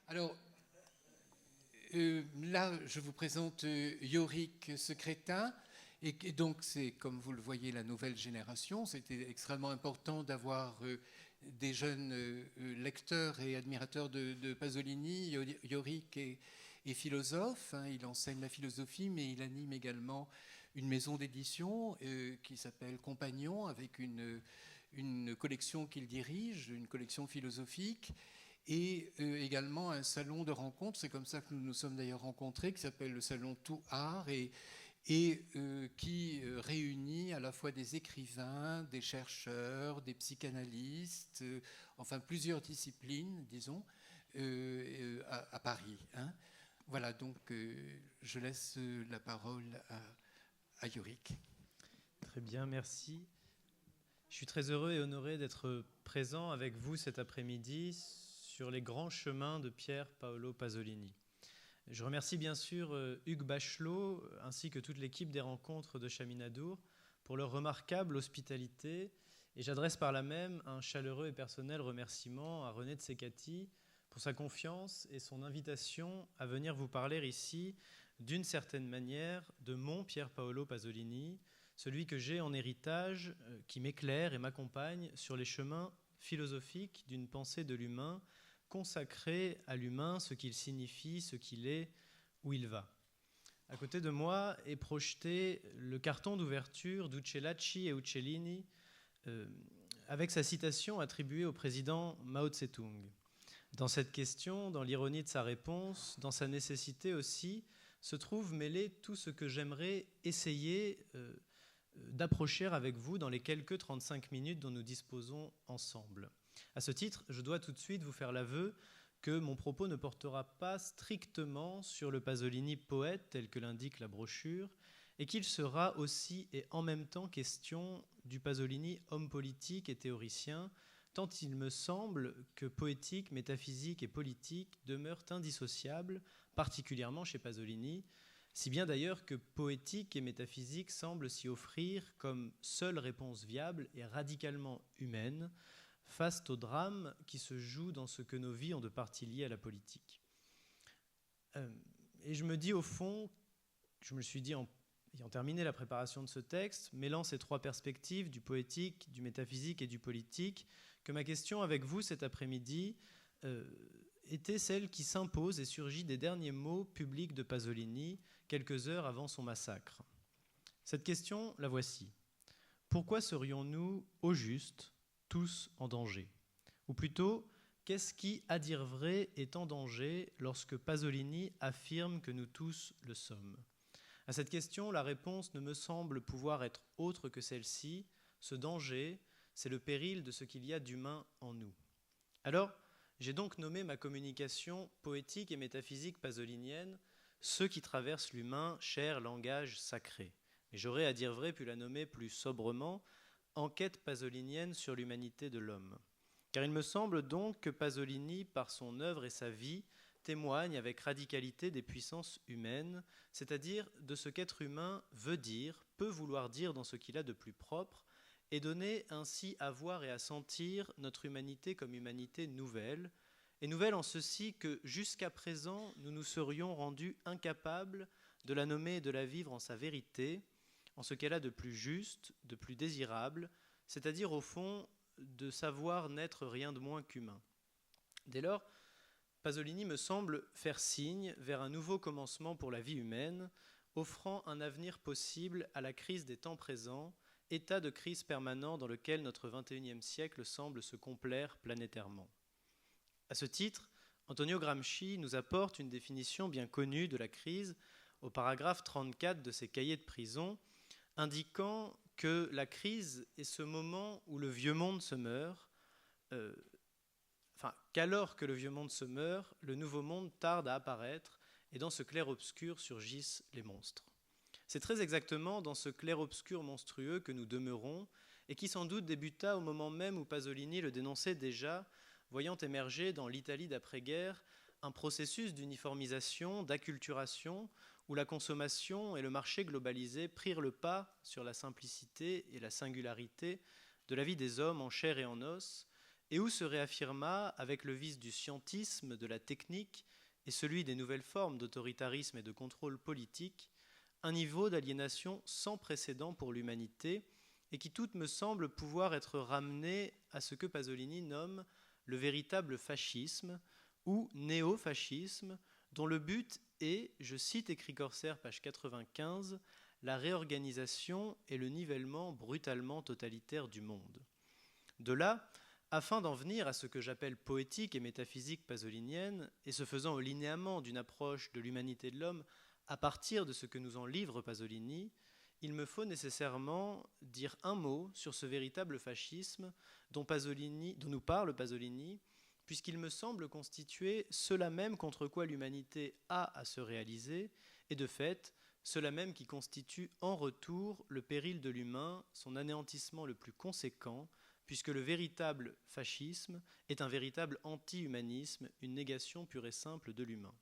Alors, là, je vous présente Yorick Secrétin. Et donc, c'est, comme vous le voyez, la nouvelle génération. C'était extrêmement important d'avoir des jeunes lecteurs et admirateurs de Pasolini. Yorick est philosophe. Hein, il enseigne la philosophie, mais il anime également une maison d'édition qui s'appelle Compagnon, avec une collection qu'il dirige, une collection philosophique. Et également un salon de rencontres, c'est comme ça que nous nous sommes d'ailleurs rencontrés, qui s'appelle le salon Tout Art, et qui réunit à la fois des écrivains, des chercheurs, des psychanalystes, enfin plusieurs disciplines, disons, à Paris. Hein. Voilà, donc je laisse la parole à Yorick. Très bien, merci. Je suis très heureux et honoré d'être présent avec vous cet après-midi sur les grands chemins de Pier Paolo Pasolini. Je remercie bien sûr Hugues Bachelot ainsi que toute l'équipe des rencontres de Chaminadour pour leur remarquable hospitalité et j'adresse par là même un chaleureux et personnel remerciement à René de Secati pour sa confiance et son invitation à venir vous parler ici d'une certaine manière de mon Pier Paolo Pasolini, celui que j'ai en héritage, qui m'éclaire et m'accompagne sur les chemins philosophiques d'une pensée de l'humain, consacré à l'humain, ce qu'il signifie, ce qu'il est, où il va. À côté de moi est projeté le carton d'ouverture d'Uccellacci et Uccellini, avec sa citation attribuée au président Mao Tse-tung. Dans cette question, dans l'ironie de sa réponse, dans sa nécessité aussi, se trouve mêlé tout ce que j'aimerais essayer d'approcher avec vous dans les quelques 35 minutes dont nous disposons ensemble. À ce titre, je dois tout de suite vous faire l'aveu que mon propos ne portera pas strictement sur le Pasolini poète tel que l'indique la brochure, et qu'il sera aussi et en même temps question du Pasolini homme politique et théoricien, tant il me semble que poétique, métaphysique et politique demeurent indissociables, particulièrement chez Pasolini, si bien d'ailleurs que poétique et métaphysique semblent s'y offrir comme seule réponse viable et radicalement humaine face au drame qui se joue dans ce que nos vies ont de partie liées à la politique. Et je me dis au fond, je me suis dit en ayant terminé la préparation de ce texte, mêlant ces trois perspectives, du poétique, du métaphysique et du politique, que ma question avec vous cet après-midi était celle qui s'impose et surgit des derniers mots publics de Pasolini, quelques heures avant son massacre. Cette question, la voici. Pourquoi serions-nous, au juste, tous en danger? Ou plutôt, qu'est-ce qui, à dire vrai, est en danger lorsque Pasolini affirme que nous tous le sommes? À cette question, la réponse ne me semble pouvoir être autre que celle-ci. Ce danger, c'est le péril de ce qu'il y a d'humain en nous. Alors, j'ai donc nommé ma communication poétique et métaphysique pasolinienne ceux qui traversent l'humain, cher langage sacré. Mais j'aurais, à dire vrai, pu la nommer plus sobrement enquête pasolinienne sur l'humanité de l'homme. Car il me semble donc que Pasolini, par son œuvre et sa vie, témoigne avec radicalité des puissances humaines, c'est-à-dire de ce qu'être humain veut dire, peut vouloir dire dans ce qu'il a de plus propre, et donner ainsi à voir et à sentir notre humanité comme humanité nouvelle, et nouvelle en ceci que jusqu'à présent nous nous serions rendus incapables de la nommer et de la vivre en sa vérité, en ce qu'elle a de plus juste, de plus désirable, c'est-à-dire au fond de savoir n'être rien de moins qu'humain. Dès lors, Pasolini me semble faire signe vers un nouveau commencement pour la vie humaine, offrant un avenir possible à la crise des temps présents, état de crise permanent dans lequel notre XXIe siècle semble se complaire planétairement. À ce titre, Antonio Gramsci nous apporte une définition bien connue de la crise au paragraphe 34 de ses cahiers de prison, indiquant que la crise est ce moment où le vieux monde se meurt, qu'alors que le vieux monde se meurt, le nouveau monde tarde à apparaître et dans ce clair-obscur surgissent les monstres. C'est très exactement dans ce clair-obscur monstrueux que nous demeurons et qui sans doute débuta au moment même où Pasolini le dénonçait déjà, voyant émerger dans l'Italie d'après-guerre un processus d'uniformisation, d'acculturation, où la consommation et le marché globalisé prirent le pas sur la simplicité et la singularité de la vie des hommes en chair et en os, et où se réaffirma, avec le vice du scientisme, de la technique et celui des nouvelles formes d'autoritarisme et de contrôle politique, un niveau d'aliénation sans précédent pour l'humanité et qui toutes me semble pouvoir être ramené à ce que Pasolini nomme le véritable fascisme ou néo-fascisme, dont le but est, je cite écrit Corsaire, page 95, la réorganisation et le nivellement brutalement totalitaire du monde. De là, afin d'en venir à ce que j'appelle poétique et métaphysique pasolinienne, et se faisant au linéament d'une approche de l'humanité de l'homme à partir de ce que nous en livre Pasolini, il me faut nécessairement dire un mot sur ce véritable fascisme dont nous parle Pasolini, puisqu'il me semble constituer cela même contre quoi l'humanité a à se réaliser, et de fait, cela même qui constitue en retour le péril de l'humain, son anéantissement le plus conséquent, puisque le véritable fascisme est un véritable anti-humanisme, une négation pure et simple de l'humain.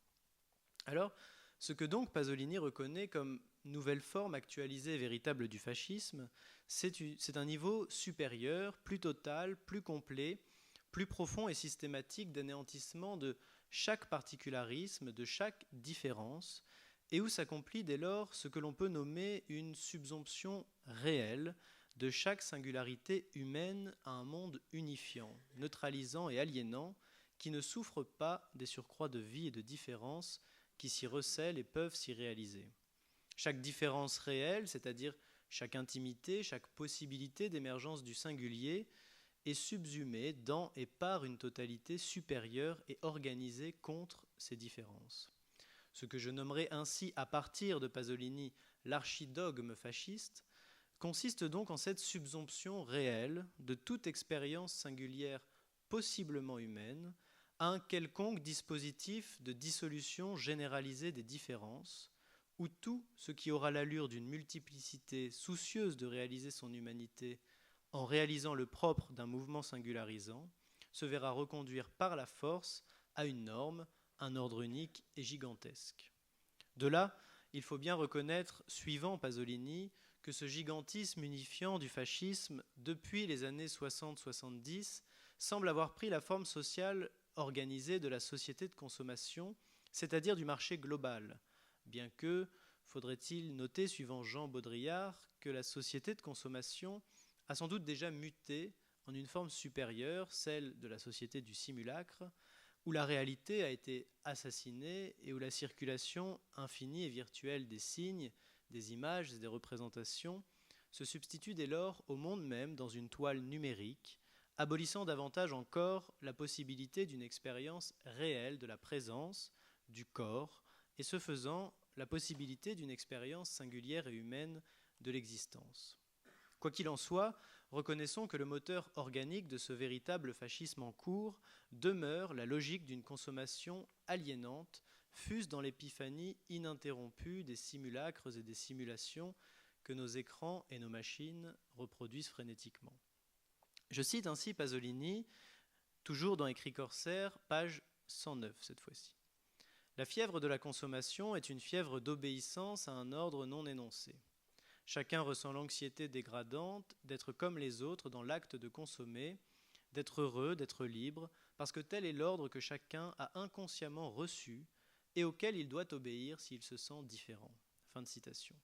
Alors, ce que donc Pasolini reconnaît comme nouvelle forme actualisée et véritable du fascisme, c'est un niveau supérieur, plus total, plus complet, plus profond et systématique d'anéantissement de chaque particularisme, de chaque différence, et où s'accomplit dès lors ce que l'on peut nommer une subsomption réelle de chaque singularité humaine à un monde unifiant, neutralisant et aliénant, qui ne souffre pas des surcroîts de vie et de différence qui s'y recèlent et peuvent s'y réaliser. Chaque différence réelle, c'est-à-dire chaque intimité, chaque possibilité d'émergence du singulier, est subsumée dans et par une totalité supérieure et organisée contre ces différences. Ce que je nommerai ainsi à partir de Pasolini l'archidogme fasciste, consiste donc en cette subsomption réelle de toute expérience singulière possiblement humaine à un quelconque dispositif de dissolution généralisée des différences, où tout ce qui aura l'allure d'une multiplicité soucieuse de réaliser son humanité en réalisant le propre d'un mouvement singularisant, se verra reconduire par la force à une norme, un ordre unique et gigantesque. De là, il faut bien reconnaître, suivant Pasolini, que ce gigantisme unifiant du fascisme, depuis les années 60-70, semble avoir pris la forme sociale organisée de la société de consommation, c'est-à-dire du marché global, bien que, faudrait-il noter, suivant Jean Baudrillard, que la société de consommation a sans doute déjà muté en une forme supérieure, celle de la société du simulacre, où la réalité a été assassinée et où la circulation infinie et virtuelle des signes, des images et des représentations se substitue dès lors au monde même dans une toile numérique, abolissant davantage encore la possibilité d'une expérience réelle de la présence, du corps, et ce faisant, la possibilité d'une expérience singulière et humaine de l'existence. Quoi qu'il en soit, reconnaissons que le moteur organique de ce véritable fascisme en cours demeure la logique d'une consommation aliénante, fût-ce dans l'épiphanie ininterrompue des simulacres et des simulations que nos écrans et nos machines reproduisent frénétiquement. Je cite ainsi Pasolini, toujours dans Écrit Corsaire, page 109 cette fois-ci. La fièvre de la consommation est une fièvre d'obéissance à un ordre non énoncé. Chacun ressent l'anxiété dégradante d'être comme les autres dans l'acte de consommer, d'être heureux, d'être libre, parce que tel est l'ordre que chacun a inconsciemment reçu et auquel il doit obéir s'il se sent différent. Fin de citation.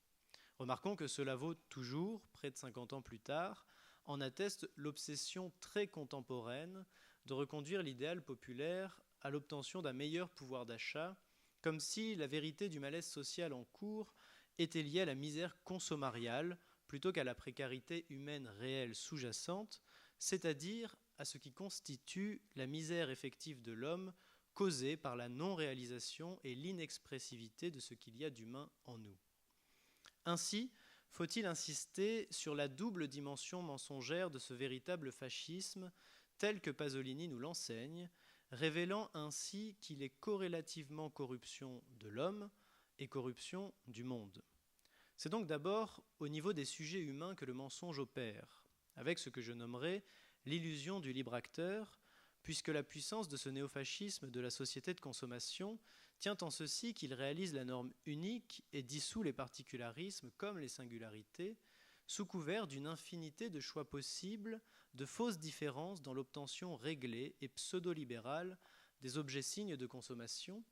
Remarquons que cela vaut toujours, près de 50 ans plus tard, en atteste l'obsession très contemporaine de reconduire l'idéal populaire à l'obtention d'un meilleur pouvoir d'achat, comme si la vérité du malaise social en cours était liée à la misère consommariale plutôt qu'à la précarité humaine réelle sous-jacente, c'est-à-dire à ce qui constitue la misère effective de l'homme causée par la non-réalisation et l'inexpressivité de ce qu'il y a d'humain en nous. Ainsi, faut-il insister sur la double dimension mensongère de ce véritable fascisme tel que Pasolini nous l'enseigne, révélant ainsi qu'il est corrélativement corruption de l'homme et corruption du monde. C'est donc d'abord au niveau des sujets humains que le mensonge opère, avec ce que je nommerai l'illusion du libre acteur, puisque la puissance de ce néofascisme de la société de consommation tient en ceci qu'il réalise la norme unique et dissout les particularismes comme les singularités, sous couvert d'une infinité de choix possibles de fausses différences dans l'obtention réglée et pseudo-libérale des objets signes de consommation,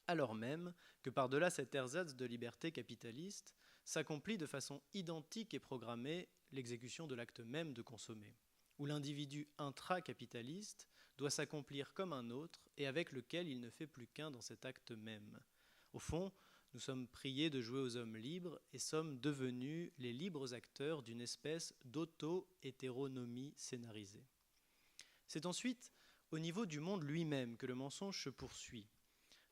alors même que par-delà cet ersatz de liberté capitaliste s'accomplit de façon identique et programmée l'exécution de l'acte même de consommer, où l'individu intracapitaliste doit s'accomplir comme un autre et avec lequel il ne fait plus qu'un dans cet acte même. Au fond, nous sommes priés de jouer aux hommes libres et sommes devenus les libres acteurs d'une espèce d'auto-hétéronomie scénarisée. C'est ensuite au niveau du monde lui-même que le mensonge se poursuit,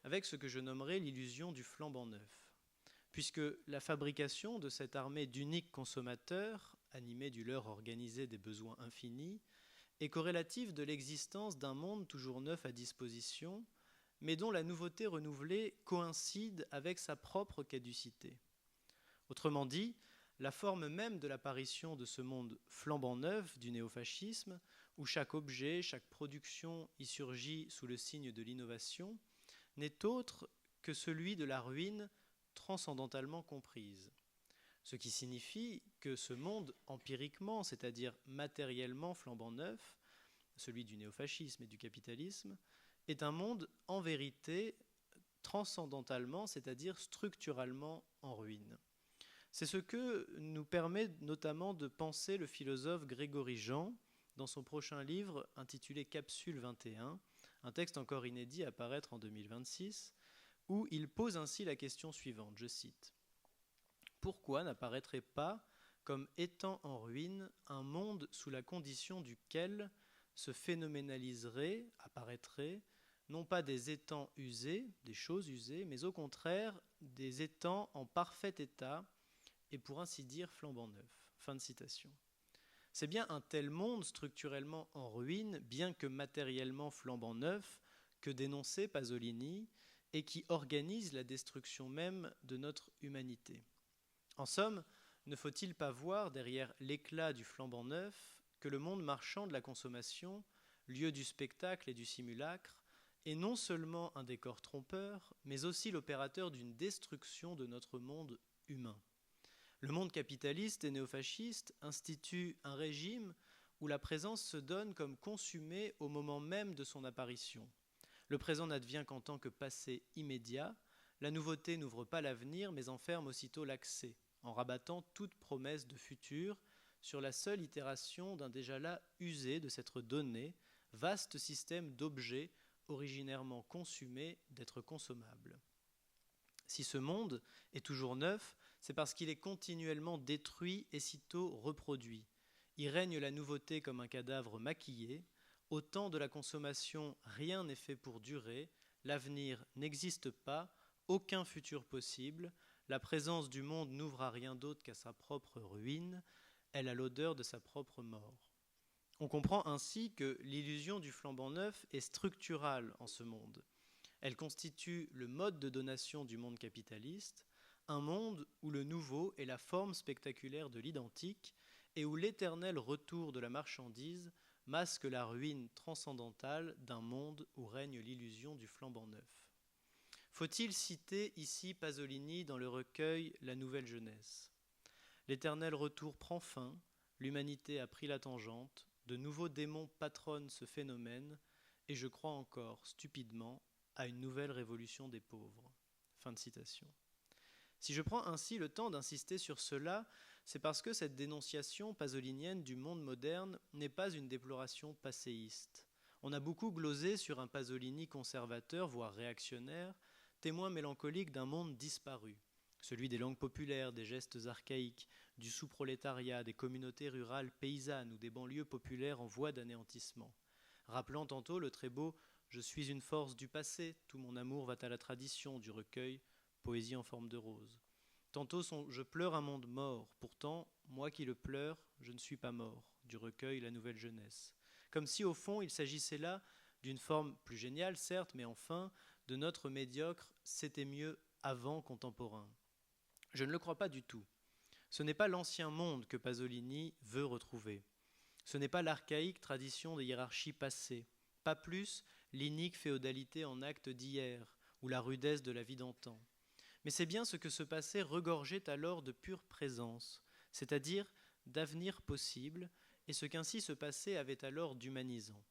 avec ce que je nommerai l'illusion du flambant neuf, puisque la fabrication de cette armée d'uniques consommateurs, animés du leurre organisé des besoins infinis, est corrélative de l'existence d'un monde toujours neuf à disposition, mais dont la nouveauté renouvelée coïncide avec sa propre caducité. Autrement dit, la forme même de l'apparition de ce monde flambant neuf du néofascisme, où chaque objet, chaque production y surgit sous le signe de l'innovation, n'est autre que celui de la ruine transcendentalement comprise. Ce qui signifie que ce monde empiriquement, c'est-à-dire matériellement flambant neuf, celui du néofascisme et du capitalisme, est un monde en vérité transcendentalement, c'est-à-dire structurellement en ruine. C'est ce que nous permet notamment de penser le philosophe Grégory Jean dans son prochain livre intitulé Capsule 21, un texte encore inédit à paraître en 2026, où il pose ainsi la question suivante, je cite : « Pourquoi n'apparaîtrait pas comme étant en ruine un monde sous la condition duquel se phénoménaliserait, apparaîtrait, non pas des étangs usés, des choses usées, mais au contraire des étangs en parfait état et pour ainsi dire flambant neuf. » Fin de citation. C'est bien un tel monde structurellement en ruine, bien que matériellement flambant neuf, que dénonçait Pasolini et qui organise la destruction même de notre humanité. En somme, ne faut-il pas voir derrière l'éclat du flambant neuf que le monde marchand de la consommation, lieu du spectacle et du simulacre, est non seulement un décor trompeur, mais aussi l'opérateur d'une destruction de notre monde humain. Le monde capitaliste et néofasciste institue un régime où la présence se donne comme consumée au moment même de son apparition. Le présent n'advient qu'en tant que passé immédiat, la nouveauté n'ouvre pas l'avenir mais enferme aussitôt l'accès, en rabattant toute promesse de futur sur la seule itération d'un déjà là usé de s'être donné, vaste système d'objets originairement consumés d'être consommables. Si ce monde est toujours neuf, c'est parce qu'il est continuellement détruit et sitôt reproduit. Y règne la nouveauté comme un cadavre maquillé. Au temps de la consommation, rien n'est fait pour durer, l'avenir n'existe pas, aucun futur possible, la présence du monde n'ouvre à rien d'autre qu'à sa propre ruine, elle a l'odeur de sa propre mort. On comprend ainsi que l'illusion du flambant neuf est structurale en ce monde. Elle constitue le mode de donation du monde capitaliste, un monde où le nouveau est la forme spectaculaire de l'identique et où l'éternel retour de la marchandise masque la ruine transcendantale d'un monde où règne l'illusion du flambant neuf. Faut-il citer ici Pasolini dans le recueil La Nouvelle Jeunesse ? L'éternel retour prend fin, l'humanité a pris la tangente, de nouveaux démons patronnent ce phénomène, et je crois encore, stupidement, à une nouvelle révolution des pauvres. Fin de citation. Si je prends ainsi le temps d'insister sur cela, c'est parce que cette dénonciation pasolinienne du monde moderne n'est pas une déploration passéiste. On a beaucoup glosé sur un Pasolini conservateur, voire réactionnaire, témoin mélancolique d'un monde disparu, celui des langues populaires, des gestes archaïques, du sous-prolétariat, des communautés rurales paysannes ou des banlieues populaires en voie d'anéantissement, rappelant tantôt le très beau « Je suis une force du passé, tout mon amour va à la tradition » du recueil « Poésie en forme de rose ». Tantôt son « Je pleure un monde mort, pourtant, moi qui le pleure, je ne suis pas mort » du recueil La Nouvelle Jeunesse. Comme si au fond il s'agissait là d'une forme plus géniale, certes, mais enfin, de notre médiocre « c'était mieux avant » contemporain. Je ne le crois pas du tout. Ce n'est pas l'ancien monde que Pasolini veut retrouver. Ce n'est pas l'archaïque tradition des hiérarchies passées, pas plus l'inique féodalité en acte d'hier ou la rudesse de la vie d'antan. Mais c'est bien ce que ce passé regorgeait alors de pure présence, c'est-à-dire d'avenir possible, et et ce qu'ainsi ce passé avait alors d'humanisant.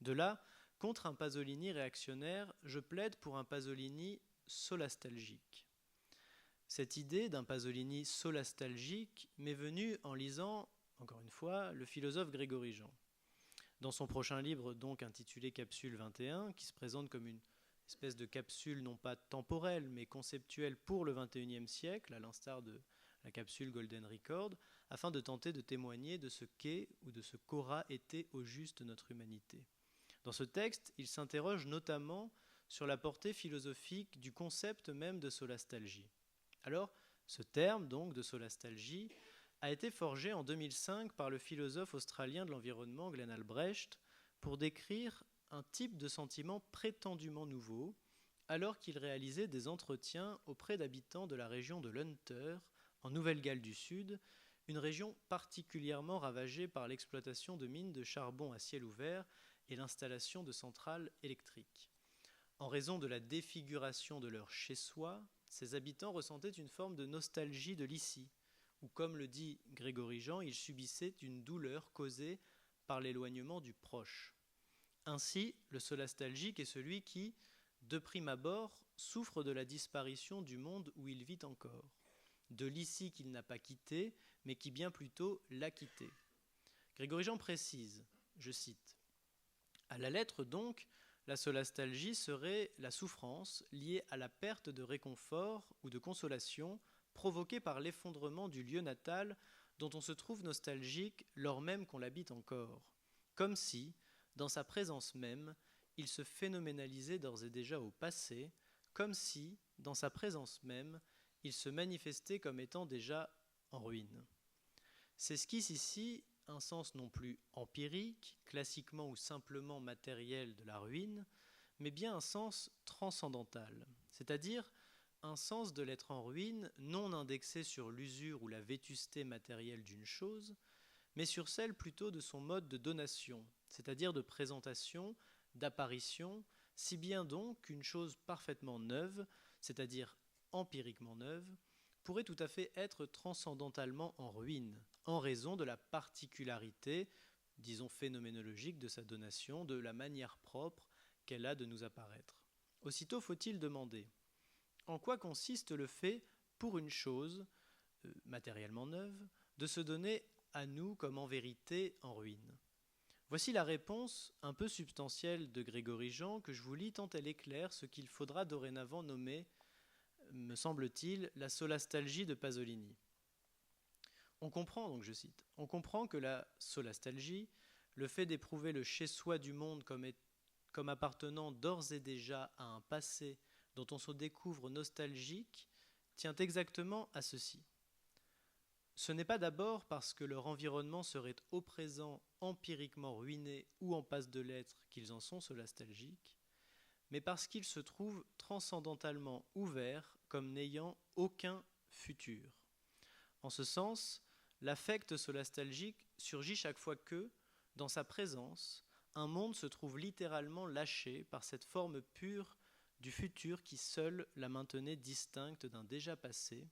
De là, contre un Pasolini réactionnaire, je plaide pour un Pasolini solastalgique. Cette idée d'un Pasolini solastalgique m'est venue en lisant, encore une fois, le philosophe Grégory Jean. Dans son prochain livre, donc intitulé Capsule 21, qui se présente comme une espèce de capsule non pas temporelle, mais conceptuelle pour le XXIe siècle, à l'instar de la capsule Golden Record, afin de tenter de témoigner de ce qu'est ou de ce qu'aura été au juste notre humanité. Dans ce texte, il s'interroge notamment sur la portée philosophique du concept même de solastalgie. Alors, ce terme, donc, de solastalgie, a été forgé en 2005 par le philosophe australien de l'environnement Glenn Albrecht pour décrire un type de sentiment prétendument nouveau, alors qu'il réalisait des entretiens auprès d'habitants de la région de l'Hunter, en Nouvelle-Galles du Sud, une région particulièrement ravagée par l'exploitation de mines de charbon à ciel ouvert et l'installation de centrales électriques. En raison de la défiguration de leur chez-soi, ces habitants ressentaient une forme de nostalgie de l'ici, où, comme le dit Grégory Jean, ils subissaient une douleur causée par l'éloignement du proche. Ainsi, le solastalgique est celui qui, de prime abord, souffre de la disparition du monde où il vit encore, de l'ici qu'il n'a pas quitté, mais qui bien plutôt l'a quitté. Grégory Jean précise, je cite, « À la lettre donc, la solastalgie serait la souffrance liée à la perte de réconfort ou de consolation provoquée par l'effondrement du lieu natal dont on se trouve nostalgique lors même qu'on l'habite encore, comme si, dans sa présence même, il se phénoménalisait d'ores et déjà au passé, comme si, dans sa présence même, il se manifestait comme étant déjà en ruine. » S'esquisse ici un sens non plus empirique, classiquement ou simplement matériel de la ruine, mais bien un sens transcendantal, c'est-à-dire un sens de l'être en ruine non indexé sur l'usure ou la vétusté matérielle d'une chose, mais sur celle plutôt de son mode de donation, c'est-à-dire de présentation, d'apparition, si bien donc qu'une chose parfaitement neuve, c'est-à-dire empiriquement neuve, pourrait tout à fait être transcendentalement en ruine, en raison de la particularité, disons phénoménologique, de sa donation, de la manière propre qu'elle a de nous apparaître. Aussitôt faut-il demander, en quoi consiste le fait, pour une chose, matériellement neuve, de se donner à nous comme en vérité en ruine? Voici la réponse un peu substantielle de Grégory Jean que je vous lis tant elle éclaire ce qu'il faudra dorénavant nommer, me semble-t-il, la solastalgie de Pasolini. On comprend, donc je cite, on comprend que la solastalgie, le fait d'éprouver le chez-soi du monde comme appartenant d'ores et déjà à un passé dont on se découvre nostalgique, tient exactement à ceci. Ce n'est pas d'abord parce que leur environnement serait au présent empiriquement ruiné ou en passe de l'être qu'ils en sont solastalgiques, mais parce qu'ils se trouvent transcendentalement ouverts comme n'ayant aucun futur. En ce sens, l'affect solastalgique surgit chaque fois que, dans sa présence, un monde se trouve littéralement lâché par cette forme pure du futur qui seul la maintenait distincte d'un déjà passé,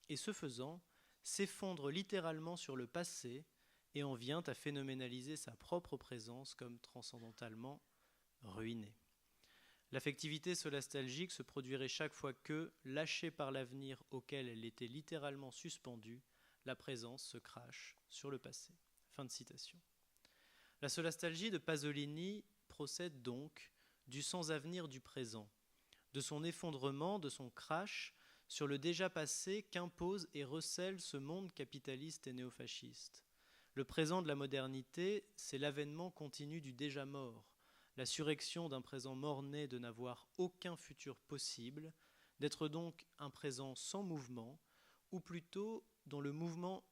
et ce faisant, s'effondre littéralement sur le passé et en vient à phénoménaliser sa propre présence comme transcendentalement ruinée. L'affectivité solastalgique se produirait chaque fois que, lâchée par l'avenir auquel elle était littéralement suspendue, la présence se crache sur le passé. Fin de citation. La solastalgie de Pasolini procède donc du sans-avenir du présent, de son effondrement, de son crash sur le déjà passé qu'impose et recèle ce monde capitaliste et néofasciste. Le présent de la modernité, c'est l'avènement continu du déjà mort, la surrection d'un présent mort-né de n'avoir aucun futur possible, d'être donc un présent sans mouvement, ou plutôt dont le mouvement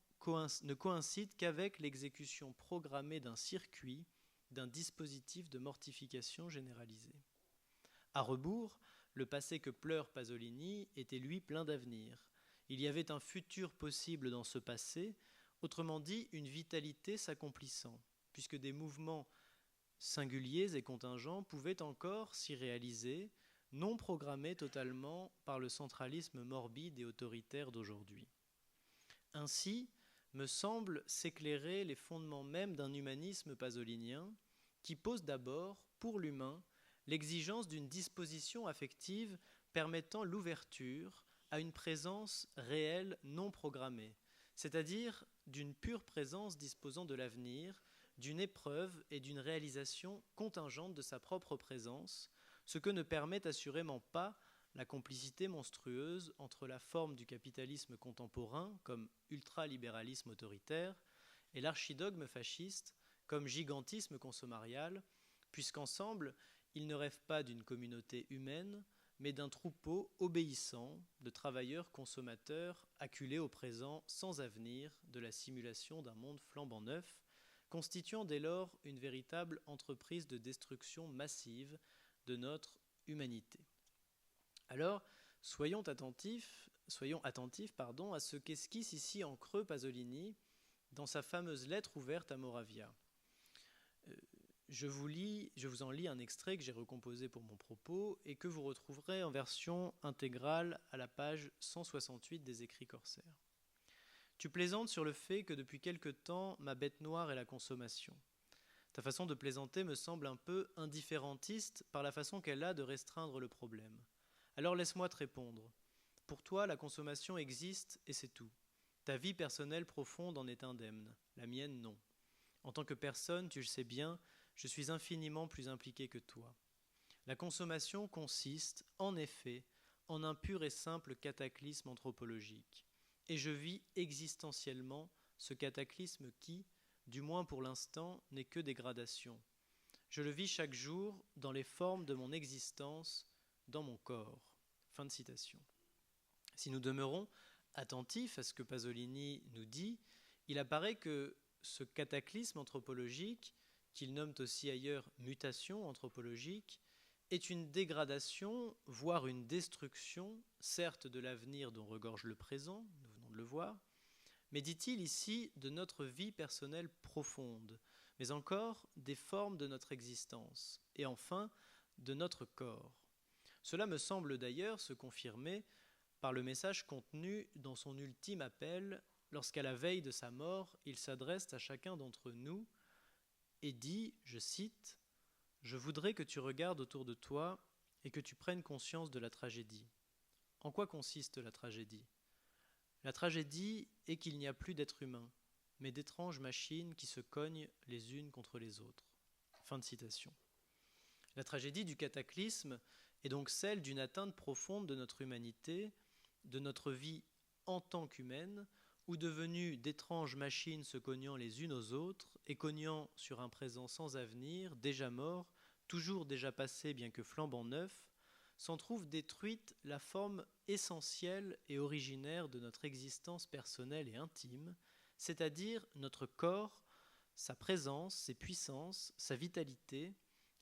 ne coïncide qu'avec l'exécution programmée d'un circuit, d'un dispositif de mortification généralisée. À rebours, le passé que pleure Pasolini était lui plein d'avenir. Il y avait un futur possible dans ce passé, autrement dit une vitalité s'accomplissant, puisque des mouvements singuliers et contingents pouvaient encore s'y réaliser, non programmés totalement par le centralisme morbide et autoritaire d'aujourd'hui. Ainsi, me semble s'éclairer les fondements même d'un humanisme pasolinien qui pose d'abord, pour l'humain, l'exigence d'une disposition affective permettant l'ouverture à une présence réelle non programmée, c'est-à-dire d'une pure présence disposant de l'avenir, d'une épreuve et d'une réalisation contingente de sa propre présence, ce que ne permet assurément pas la complicité monstrueuse entre la forme du capitalisme contemporain comme ultralibéralisme autoritaire et l'archidogme fasciste comme gigantisme consommarial, puisqu'ensemble, ils ne rêvent pas d'une communauté humaine, mais d'un troupeau obéissant de travailleurs consommateurs acculés au présent sans avenir de la simulation d'un monde flambant neuf, constituant dès lors une véritable entreprise de destruction massive de notre humanité. Alors, soyons attentifs à ce qu'esquisse ici en creux Pasolini dans sa fameuse lettre ouverte à Moravia. Je vous en lis un extrait que j'ai recomposé pour mon propos et que vous retrouverez en version intégrale à la page 168 des Écrits corsaires. Tu plaisantes sur le fait que depuis quelque temps, ma bête noire est la consommation. Ta façon de plaisanter me semble un peu indifférentiste par la façon qu'elle a de restreindre le problème. Alors laisse-moi te répondre. Pour toi, la consommation existe et c'est tout. Ta vie personnelle profonde en est indemne, la mienne non. En tant que personne, tu le sais bien, je suis infiniment plus impliqué que toi. La consommation consiste, en effet, en un pur et simple cataclysme anthropologique. Et je vis existentiellement ce cataclysme qui, du moins pour l'instant, n'est que dégradation. Je le vis chaque jour dans les formes de mon existence, dans mon corps. Fin de citation. Si nous demeurons attentifs à ce que Pasolini nous dit, il apparaît que ce cataclysme anthropologique, qu'il nomme aussi ailleurs mutation anthropologique, est une dégradation, voire une destruction, certes de l'avenir dont regorge le présent, nous venons de le voir, mais dit-il ici de notre vie personnelle profonde, mais encore des formes de notre existence, et enfin de notre corps. Cela me semble d'ailleurs se confirmer par le message contenu dans son ultime appel, lorsqu'à la veille de sa mort, il s'adresse à chacun d'entre nous et dit, je cite, « Je voudrais que tu regardes autour de toi et que tu prennes conscience de la tragédie. » En quoi consiste la tragédie ? La tragédie est qu'il n'y a plus d'êtres humains, mais d'étranges machines qui se cognent les unes contre les autres. Fin de citation. La tragédie du cataclysme est donc celle d'une atteinte profonde de notre humanité, de notre vie en tant qu'humaine, ou devenues d'étranges machines se cognant les unes aux autres et cognant sur un présent sans avenir, déjà mort, toujours déjà passé bien que flambant neuf, s'en trouve détruite la forme essentielle et originaire de notre existence personnelle et intime, c'est-à-dire notre corps, sa présence, ses puissances, sa vitalité,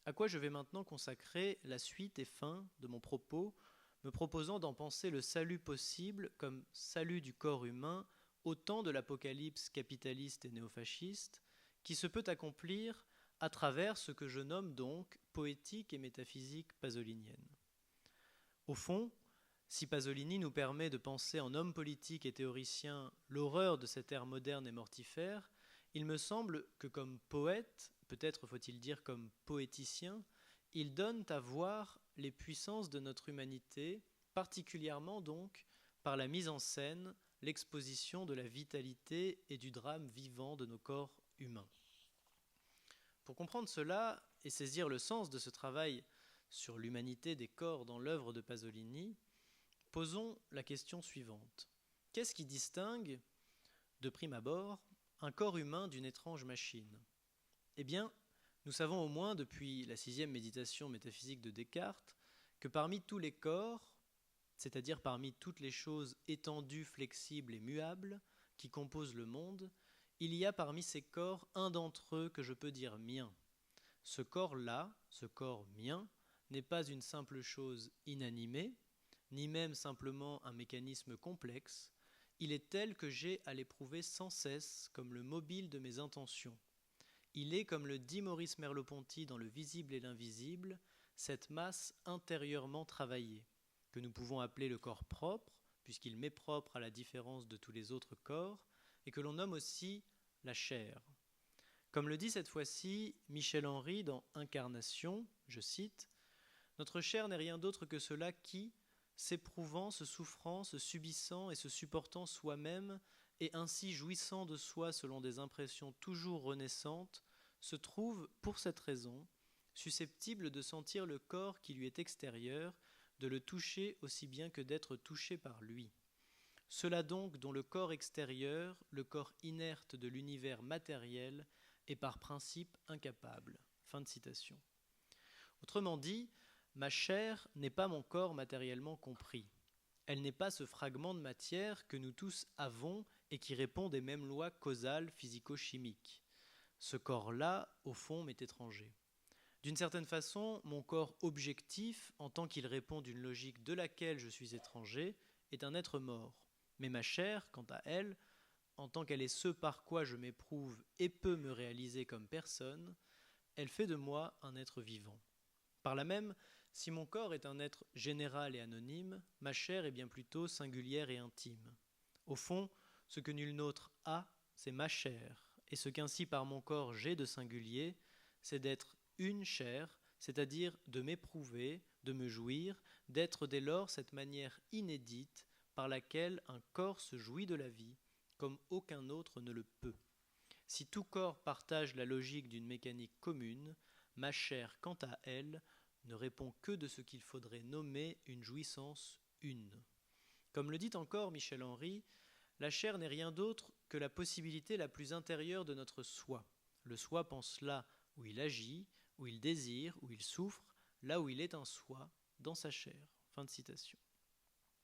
à quoi je vais maintenant consacrer la suite et fin de mon propos, me proposant d'en penser le salut possible comme salut du corps humain au temps de l'apocalypse capitaliste et néofasciste, qui se peut accomplir à travers ce que je nomme donc poétique et métaphysique pasolinienne. Au fond, si Pasolini nous permet de penser en homme politique et théoricien l'horreur de cette ère moderne et mortifère, il me semble que comme poète, peut-être faut-il dire comme poéticien, il donne à voir les puissances de notre humanité, particulièrement donc par la mise en scène, l'exposition de la vitalité et du drame vivant de nos corps humains. Pour comprendre cela et saisir le sens de ce travail sur l'humanité des corps dans l'œuvre de Pasolini, posons la question suivante. Qu'est-ce qui distingue, de prime abord, un corps humain d'une étrange machine ? Eh bien, nous savons au moins depuis la 6e méditation métaphysique de Descartes que parmi tous les corps, c'est-à-dire parmi toutes les choses étendues, flexibles et muables qui composent le monde, il y a parmi ces corps un d'entre eux que je peux dire mien. Ce corps-là, ce corps mien, n'est pas une simple chose inanimée, ni même simplement un mécanisme complexe, il est tel que j'ai à l'éprouver sans cesse comme le mobile de mes intentions. Il est, comme le dit Maurice Merleau-Ponty dans Le visible et l'invisible, cette masse intérieurement travaillée, que nous pouvons appeler le corps propre, puisqu'il m'est propre à la différence de tous les autres corps, et que l'on nomme aussi la chair. Comme le dit cette fois-ci Michel Henry dans Incarnation, je cite, « Notre chair n'est rien d'autre que cela qui, s'éprouvant, se souffrant, se subissant et se supportant soi-même, et ainsi jouissant de soi selon des impressions toujours renaissantes, se trouve, pour cette raison, susceptible de sentir le corps qui lui est extérieur, de le toucher aussi bien que d'être touché par lui. Cela donc dont le corps extérieur, le corps inerte de l'univers matériel, est par principe incapable. » Fin de citation. Autrement dit, ma chair n'est pas mon corps matériellement compris. Elle n'est pas ce fragment de matière que nous tous avons et qui répond des mêmes lois causales physico-chimiques. Ce corps-là, au fond, m'est étranger. D'une certaine façon, mon corps objectif, en tant qu'il répond d'une logique de laquelle je suis étranger, est un être mort. Mais ma chair, quant à elle, en tant qu'elle est ce par quoi je m'éprouve et peux me réaliser comme personne, elle fait de moi un être vivant. Par là même, si mon corps est un être général et anonyme, ma chair est bien plutôt singulière et intime. Au fond, ce que nul autre a, c'est ma chair, et ce qu'ainsi par mon corps j'ai de singulier, c'est d'être une chair, c'est-à-dire de m'éprouver, de me jouir, d'être dès lors cette manière inédite par laquelle un corps se jouit de la vie, comme aucun autre ne le peut. Si tout corps partage la logique d'une mécanique commune, ma chair, quant à elle, ne répond que de ce qu'il faudrait nommer une jouissance une. Comme le dit encore Michel Henry, la chair n'est rien d'autre que la possibilité la plus intérieure de notre soi. Le soi pense là où il agit, où il désire, où il souffre, là où il est un soi, dans sa chair. Fin de citation.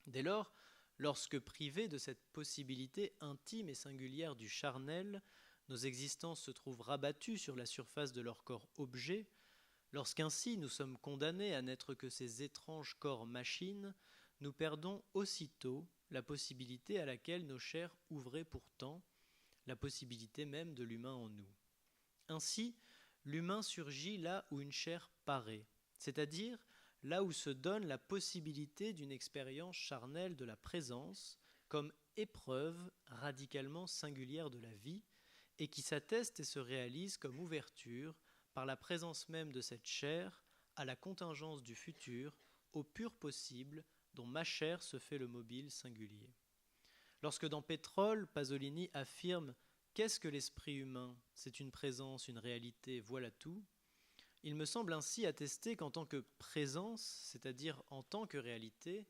Dès lors, lorsque privés de cette possibilité intime et singulière du charnel, nos existences se trouvent rabattues sur la surface de leur corps objet, lorsqu'ainsi nous sommes condamnés à n'être que ces étranges corps machines, nous perdons aussitôt la possibilité à laquelle nos chairs ouvraient pourtant, la possibilité même de l'humain en nous. Ainsi, l'humain surgit là où une chair paraît, c'est-à-dire là où se donne la possibilité d'une expérience charnelle de la présence comme épreuve radicalement singulière de la vie et qui s'atteste et se réalise comme ouverture par la présence même de cette chair à la contingence du futur, au pur possible dont ma chair se fait le mobile singulier. Lorsque dans Pétrole, Pasolini affirme « Qu'est-ce que l'esprit humain ? C'est une présence, une réalité, voilà tout », il me semble ainsi attester qu'en tant que présence, c'est-à-dire en tant que réalité,